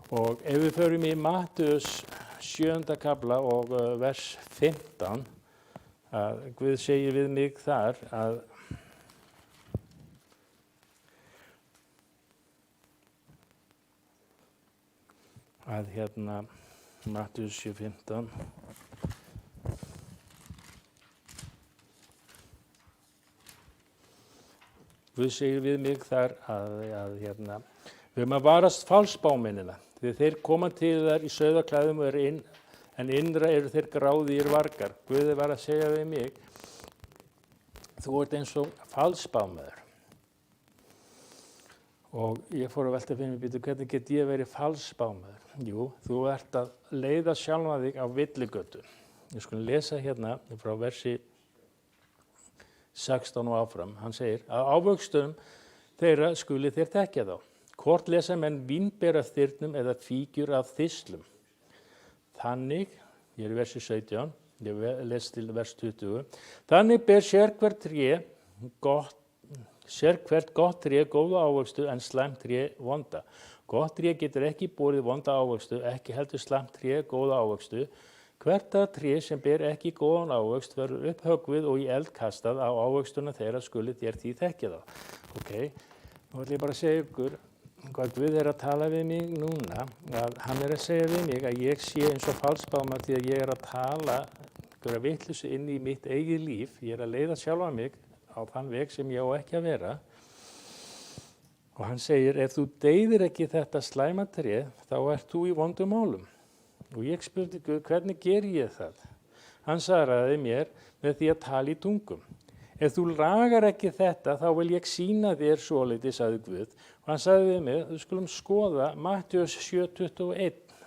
Og ef við förum í Mattheus 7. kapla og vers 15, að Guð segir við mig þar að Mattheus 7:15 Guð segir við mig þar að við höfum að varast falsbámennina því þeir koma til þær í sauðaklæðum en innra eru þeir gráðugir vargar. Guð var að segja við mig, þú ert eins og falsbámaður. Og ég fór að velta fyrir mig, hvernig get ég verið falsbámaður? Jú, þú ert að leiða sjálfa þig á villigötu. Ég skulum lesa hérna frá versi 16 og áfram. Hann segir að ávöxtum þeirra skuli þér þekkja þá. Hvort lesa menn vínber af þyrnum eða fíkjur af þislum. Þannig, ég er í versi 17, ég les til vers 20. Þannig ber sérhvert gott tré góða ávöxtu en slæmt tré vonda. Gott tré getur ekki borið vonda ávöxtu, ekki heldur slæmt tré góða ávöxtu. Hvert að tré sem ber ekki góðan ávöxt verður upphöggvið og í eld kastað á ávöxtuna þeirra skuli þér því þekkja þá. Ok, nú ætlum ég bara að segja ykkur hvað Guð er að tala við mig núna. Að hann er að segja við mig að ég sé eins og falsbámar því að ég er að tala einhverja vitleysu inn í mitt eigið líf. Ég er að leiða sjálfa mig á þann veg sem ég á ekki að vera. Og hann segir, ef þú deyðir ekki þetta slæma tré, þá ert þú í vondum málum. Og ég spurði Guð, hvernig ger ég það? Hann svaraði mér með því að tala í tungum. Ef þú lagar ekki þetta, þá vil ég sýna þér svolítið, sagði Guð. Og hann sagði við mig, þú skulum skoða Mattheus 7:21.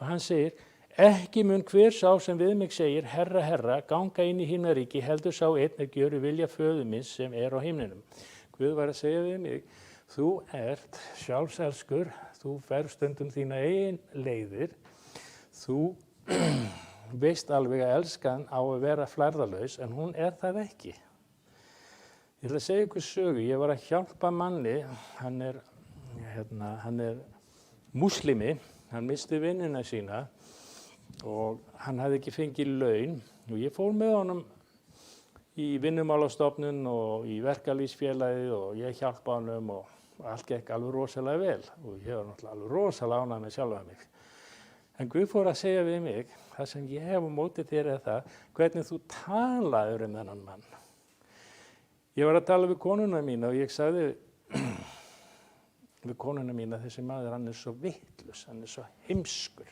Og hann segir, ekki mun hver sá sem við mig segir, Herra, Herra, ganga inn í himnaríki, heldur sá einn að gjöru vilja föður minns sem er á himninum. Guð var að segja við mig, þú ert sjálfselskur, þú ferð stundum þína eigin leiðir, þú veist alveg að elskan á að vera flærðalaus, en hún er það ekki. Ég ætla að segja ykkur sögu, ég var að hjálpa manni, hann er múslimi, hann misti vinnina sína og hann hafði ekki fengið laun og ég fór með honum í vinnumálastofnun og í verkalýðsfélagið og ég hjálpa honum og allt gekk alveg rosalega vel og ég var náttúrulega alveg rosalega ánægður með sjálfa mig. En Guð fór að segja við mig, það sem ég hef á móti þér er það, hvernig þú talaður þennan mann. Ég var að tala við konuna mína og ég sagði, við konuna mína, þessi maður, hann svo vitlaus, hann svo heimskur.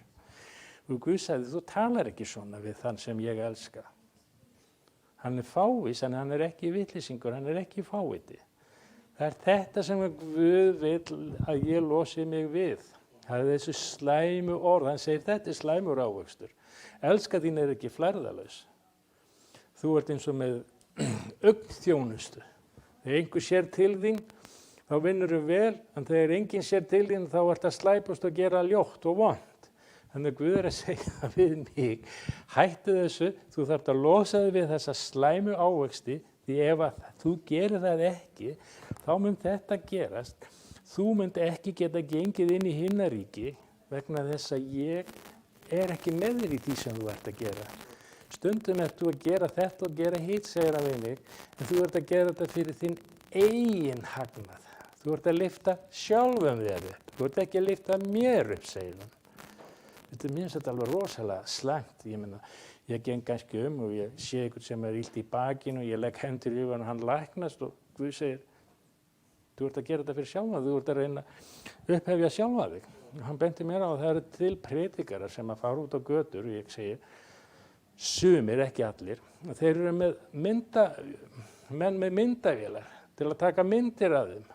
Og Guð sagði, þú talar ekki svona við þann sem ég elska. Hann fávís, en hann ekki vitleysingur, hann ekki fáviti. Það þetta sem Guð vill að ég losi mig við. Það þessu slæmu orð, hann segir, þetta slæmur ávöxtur. Elska þín ekki flærðalaus. Þú ert eins og með augnþjónustu. Þegar einhver sér til þín, þá vinnur vel, en þegar enginn sér til þín, þá ert að slæpast og gera ljótt og vont. Þannig að Guð að segja við mig, hættu þessu, þú þarft að losa þig við þessa slæmu ávexti, því ef að þú gerir það ekki, þá mun þetta gerast. Þú munt ekki geta gengið inn í himnaríki vegna þess að ég ekki með þér í því sem þú ert að gera. Stundum ert þú að gera þetta og gera hitt, segir hann við mig, en þú ert að gera þetta fyrir þinn eigin hagnað. Þú ert að lyfta sjálfum þér upp. Þú ert ekki að lyfta mér upp, segir hann. Þetta mér finnst þetta alveg rosalega slæmt. Ég meina, ég geng kannski og ég sé einhvern sem illt í bakinu og ég legg hendur yfir hann og hann læknast og Guð segir, þú ert að gera þetta fyrir sjálfa, þú ert að reyna að upphefja sjálfa þig. Og hann benti mér á að það eru til predikarar sem að fara út á götur og ég segi, sumir, ekki allir, og þeir eru með menn með myndavélar til að taka myndir af þeim.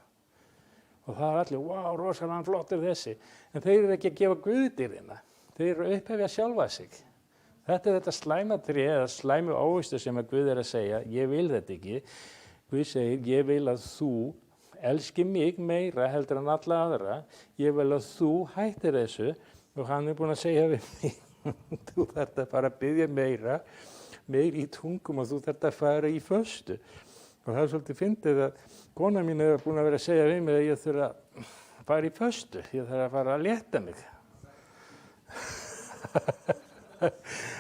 Og það allir, wow, rosalega flottur þessi. En þeir eru ekki að gefa Guðdýrina. Þeir eru að upphefja sjálfa sig. Þetta þetta slæmatri eða slæmu ávöxtur sem að Guð að segja, ég vil þetta ekki. Guð segir, ég vil að þú elski mig meira heldur en alla aðra. Ég vil að þú hættir þessu og hann búinn að segja við mig. Þú þarft að fara að biðja meir í tungum og þú þarft að fara í föstu. Og það svolítið fyndið að kona mín hefur búin að vera að segja við mig að ég þurfa að fara í föstu. Ég þarf að fara að létta mig.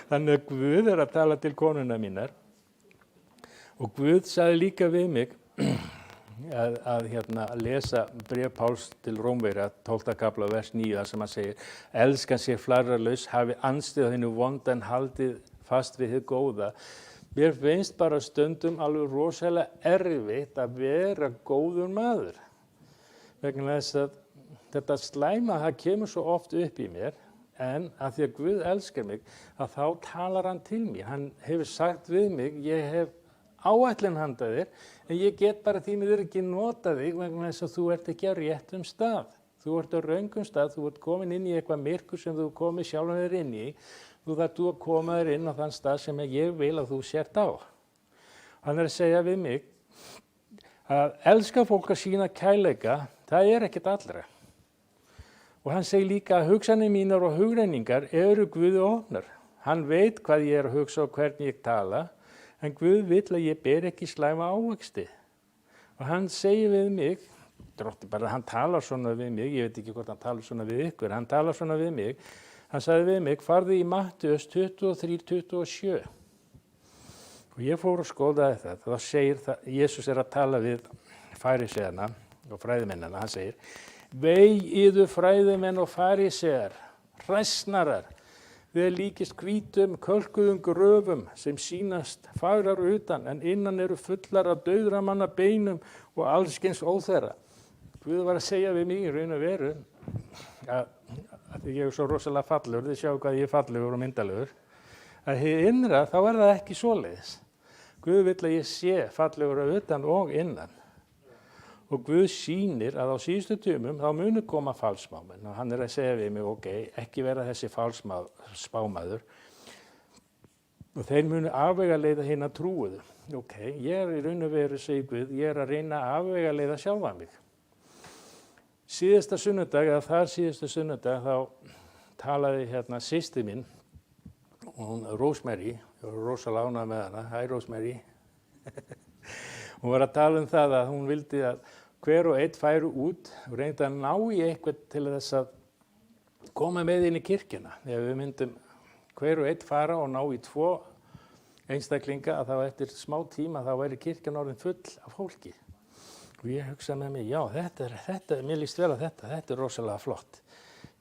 Þannig að Guð að tala til konuna mínar. Og Guð sagði líka við mig að lesa bréf Páls til Rómverja, 12. kapla vers 9, þar sem hann segir, elskan sé flærralaus, hafi andstyggð á hinu vonda en haldið fast við hið góða. Mér finnst bara stundum alveg rosalega erfitt að vera góður maður. Vegna þess að þetta slæma, það kemur svo oft upp í mér, en að því að Guð elskar mig, að þá talar hann til mér. Hann hefur sagt við mig, ég hef áætlun handa þér, en ég get bara því miður ekki nota þig vegna þess að þú ert ekki á réttum stað. Þú ert á röngum stað, þú ert komin inn í eitthvað myrkur sem þú komið sjálfum þér inn í. Þú þarft að koma þér inn á þann stað sem ég vil að þú sért á. Hann að segja við mig að elska fólk að sýna kærleika, það ekkert allra. Og hann segir líka að hugsanir mínar og hugrenningar eru Guði ofnar. Hann veit hvað ég að hugsa og hvernig ég tala, en Guð vill að ég ber ekki slæma ávexti. Og hann segir við mig, hann talar svona við mig, ég veit ekki hvort hann talar svona við ykkur, hann talar svona við mig, hann sagði við mig, farðu í Matteus 23:27. Og ég fór að skoða þetta, þá segir það, Jesús að tala við fariseana og fræðimennana, hann segir, vei yður fræðimenn og farisear, hræsnarar, við líkist hvítum, kölkuðum gröfum sem sýnast fagrar utan, en innan eru fullar af dauðra manna beinum og allskyns óþverra. Guð var að segja við mig í raun og veru, að ég er svo rosalega fallegur, þið sjáu hvað ég er fallegur og myndalegur, að hið innra, þá það ekki svoleiðis. Guð vill að ég sé fallegur að utan og innan. Og Guð sýnir að á síðustu tímum þá munu koma falsmámenn og hann að segja við mig, ok, ekki vera þessi falsspámaður og þeir munu afvegaleiða hina trúuðu. Ok, ég í raun og veru, segir Guð, ég að reyna að afvegaleiða sjálfa mig. Síðasta sunnudag, eða þar síðasta sunnudag, þá talaði systir mín, hún Rosemary, ég var rosalega ánægð með hana, hæ Rosemary, hún var að tala það að hún vildi að hver og einn færu út og reyndi að ná í eitthvað til þess að koma með inn í kirkjuna. Ef við myndum hver og einn fara og ná í 2 einstaklinga að þá eftir smá tíma þá væri kirkjan orðin full af fólki. Og ég hugsaði með mig, já þetta, mér líst vel að þetta rosalega flott.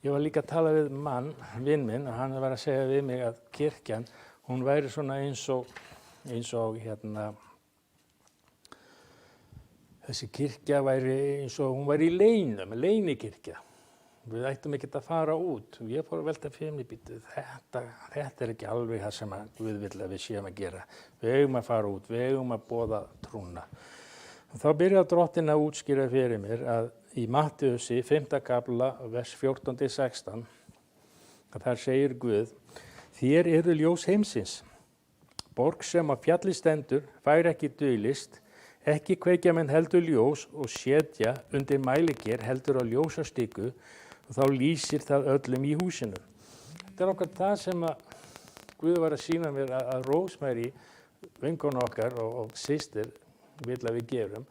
Ég var líka að tala við mann, vinn minn, og hann var að segja við mig að kirkjan, hún væri svona eins og þessi kirkja væri eins og hún væri í leinum, leynikirkja. Við ættum ekki að fara út. Ég fór að velta fyrir mig, þetta er ekki alveg það sem Guð vill að við séum að gera. Við eigum að fara út, við eigum að boða trúna. Og þá byrjaði Drottinn að útskýra fyrir mér að í Mattheusi 5. kapla, vers 14-16, að þar segir Guð, þér eru ljós heimsins. Borg sem á fjalli stendur, fær ekki dulist, ekki kveikja menn heldur ljós og setja undir mæliger heldur á ljósastiku og þá lýsir það öllum í húsinu. Þetta er okkar það sem að Guð var að sýna mér að Rósmæri, vinkona okkar og systir, vill að við gerum,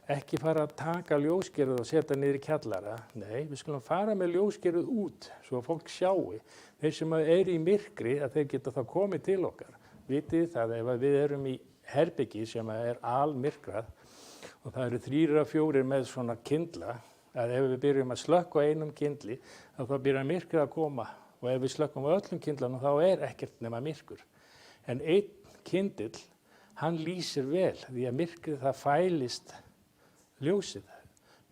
ekki fara að taka ljósgerð og setja niður í kjallara. Nei, við skulum fara með ljósgerð út svo að fólk sjáu. Þeir sem eru í myrkri, að þeir geta þá komið til okkar. Vitið það ef við erum í herbyggi sem er almyrkrað og það eru 3 og 4 með svona kyndla, að ef við byrjum að slökkva einum kyndli, þá byrjar myrkrið að koma og ef við slökkvum á öllum kyndlanum þá er ekkert nema myrkur. En einn kyndill, hann lýsir vel því að myrkrið það fælist ljósið.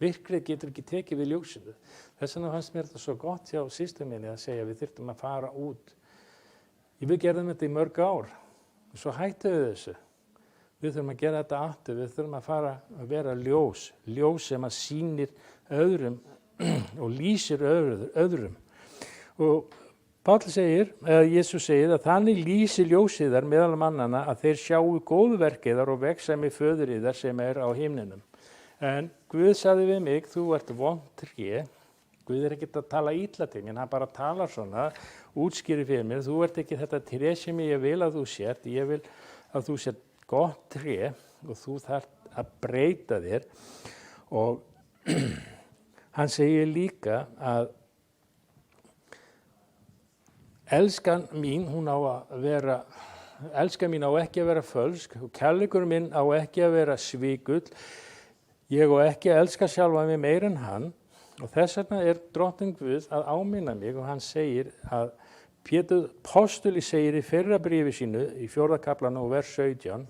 Myrkrið getur ekki tekið við ljósinu. Þess vegna fannst mér þetta svo gott hjá systur minni að segja við þyrftum að fara út. Við gerðum þetta í mörg ár og svo hættum við þessu. Við þurfum að gera þetta aftur, við þurfum að fara að vera ljós sem að sýnir öðrum og lýsir öðrum. Og Páll segir, eða Jesús segir að þannig lýsir ljósiðar meðal mannana að þeir sjáu góðverkiðar og vegsemi föðuriðar sem er á himninum. En Guð sagði við mig, þú ert vont tré. Guð er ekkert að tala illa til mér, hann bara talar svona, útskýrir fyrir mér, þú ert ekki þetta tré sem ég vil að þú sért, ég vil að þú sért gott tré og þú þarft að breyta þér. Og hann segir líka að elskan mín, elskan mín á ekki að vera fölsk og kærleikur minn á ekki að vera svíkull. Ég á ekki að elska sjálfa mig meir en hann og þess vegna er Drottinn Guð að áminna mig og hann segir að Pétur postuli segir í fyrra bréfi sínu í 4. kaplann og vers 17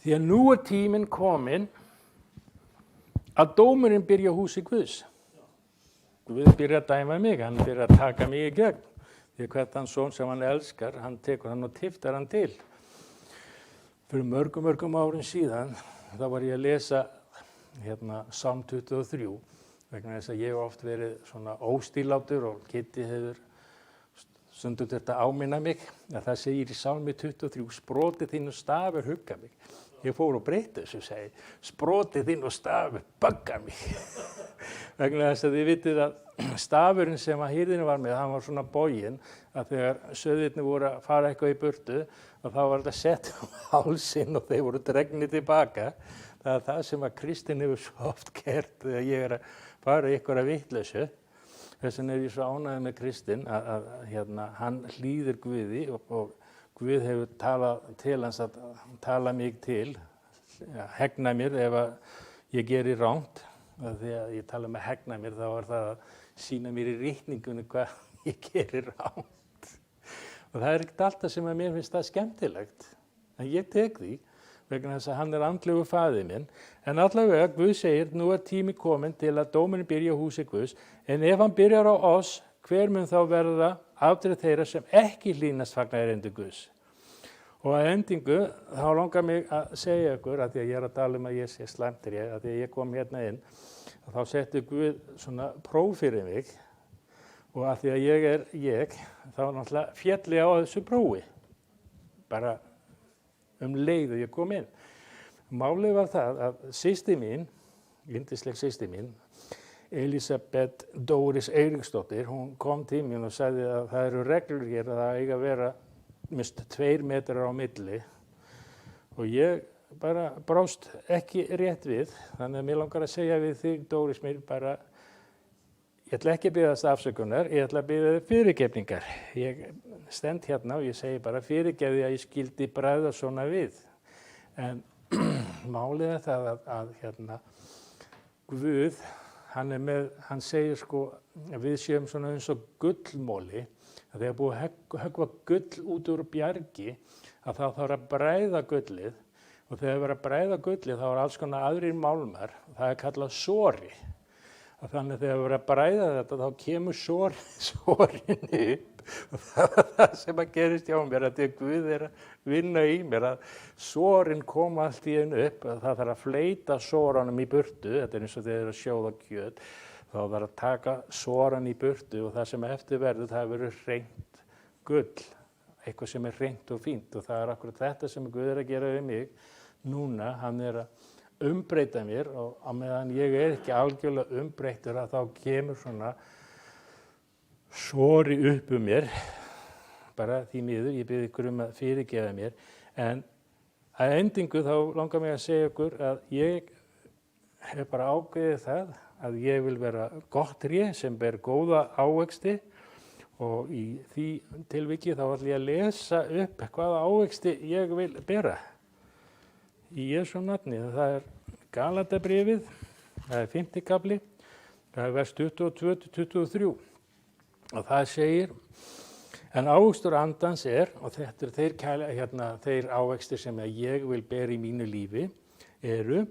því að nú er tíminn kominn að dómurinn byrja á húsi Guðs. Guð byrja að dæma mig, hann byrja að taka mig í gegn. Því hvert hann son sem hann elskar, hann tekur hann og tiftar hann til. Fyrir mörgum árum síðan, þá var ég að lesa Psalm 23, vegna þess að ég hef oft verið svona óstílátur og Kitty hefur stundum þetta áminna mig. Það segir í Psalmi 23, sprotið þín og stafur hugga mig. Ég fór og breyti þessu og segi, sprotið þín og stafur bagga mig. Vegna þess að þið vitið að stafurinn sem að hirðinu var með, hann var svona boginn að þegar sauðirnir voru að fara eitthvað í burtu og þá var þetta sett á hálsinn og þeir voru dregnir tilbaka. Það er það sem að Kristinn hefur svo oft gert þegar ég er að fara í einhverja vitleysu. Þess vegna er ég svo ánægður með Kristinn að hann hlýðir Guði og Guð hefur talað til hans að tala mig til, hegna mér ef að ég geri rangt. Þegar ég tala með hegna mér þá var það að sýna mér í ritningunni hvað ég geri rangt. Og það er ekkert alltaf sem að mér finnst það skemmtilegt. En ég tek því vegna þess að hann er andlegur faðir minn. En allavega Guð segir, nú er tími kominn til að dómurinn byrja á húsi Guðs. En ef hann byrjar á oss, hver mun þá verða afdrif þeirra sem ekki hlýnast fagnaðarerindi Guðs. Og að endingu, þá langar mig að segja ykkur, að því að ég er að tala að ég sé slæmtur að því að ég kom hérna inn, þá setti Guð svona próf fyrir mig og að því að ég er þá náttúrulega félli á þessu prófi, bara leið og ég kom inn. Málið var það að systir mín, yndisleg systir mín, Elisabeth Dóris Eiríksdóttir, hún kom til mín og sagði að það eru reglur hér að það eiga að vera mist 2 metrar á milli og ég bara brást ekki rétt við, þannig að mér langar að segja við þig, Dóris mér, bara ég ætla ekki að biðjast afsökunar, ég ætla að biðja þig fyrirgefningar. Ég stend hérna og ég segi bara fyrirgefði að ég skildi bregða svona við. En málið er það að Guð, hann segir sko að við séum svona eins og gullmóli, að þegar búið að höggva gull út úr bjargi, að þá þarf að bræða gullið Og þegar verið að bræða gullið þá er alls konar aðrir málmar, það er kallað sori. Og þannig þegar verið að bræða þetta þá kemur sorin upp. Og það var það sem að gerist hjá mér, að því að Guð er að vinna í mér, að sorin koma allt í einu upp, að það þarf að fleyta soranum í burtu, þetta er eins og þegar þeir að sjóða kjöt, þá þarf að taka soran í burtu og það sem eftir verður, það verður hreint gull, eitthvað sem er hreint og fínt og það er akkurat þetta sem Guð er að gera við mig núna, hann er að umbreyta mér og á meðan ég er ekki algjörlega umbreyttur að þá kemur svona sori upp mér, bara því miður, ég bið ykkur að fyrirgefa mér, en að endingu þá langar mig að segja ykkur að ég hef bara ákveðið það að ég vil vera gott tré sem ber góða ávexti og í því tilviki þá ætla ég að lesa upp hvaða ávexti ég vil bera í Jesú nafni. Það er Galatabréfið, það er 5. kafli, það er vers 22-23. Og það segir, en ávextur andans er, og þetta er þeir ávextir sem ég vil bera í mínu lífi, eru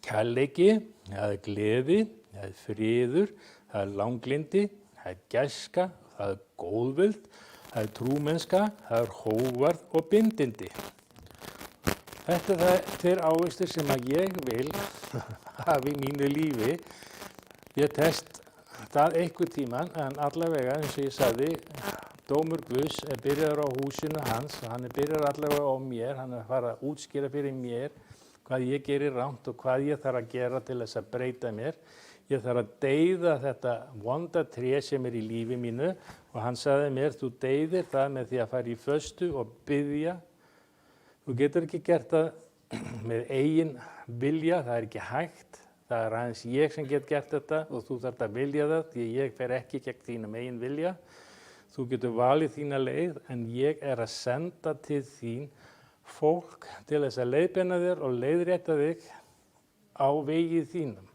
kærleiki, það er gleði, það er friður, það er langlindi, það er gæska, það er góðvild, það er trúmennska, það er hógværð og bindindi. Þetta er þeir ávextir sem ég vil hafa í mínu lífi. Ég test það einhver tíman, en allavega eins og ég sagði, dómur Guðs er byrjaður á húsinu hans, hann er byrjaður allavega á mér, hann er að fara að útskýra fyrir mér hvað ég gerir rangt og hvað ég þarf að gera til þess að breyta mér. Ég þarf að deyða þetta vonda tré sem er í lífi mínu og hann sagði mér, þú deyðir það með því að fara í föstu og biðja. Þú getur ekki gert það með eigin vilja, það er ekki hægt. Það er aðeins ég sem get gert þetta og þú þarft að vilja það því ég fer ekki gegn þínum eigin vilja. Þú getur valið þína leið en ég er að senda til þín fólk til þess að leiðbeina þér og leiðrétta þig á vegi þínum.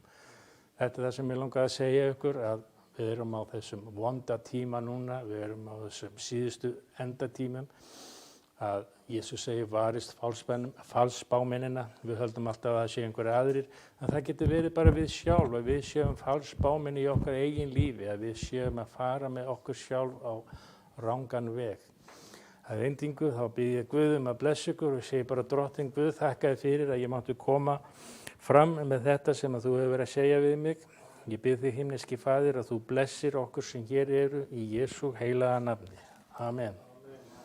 Þetta er það sem ég langaði að segja ykkur að við erum á þessum vonda tíma núna, við erum á þessum síðustu endatímum að Jesús segir varist falsbámennina, við höldum alltaf að það sé einhverja aðrir, en það getur verið bara við sjálf, að við séum falsbámenni í okkar eigin lífi, að við séum að fara með okkur sjálf á rangan veg. Að endingu þá bið ég Guð að blessa ykkur og segi bara Drottinn Guð, þakka þér fyrir að ég mátti koma fram með þetta sem að þú hefur verið að segja við mig. Ég bið þig himneski Faðir að þú blessir okkur sem hér eru í Jesú heilaga nafni. Amen.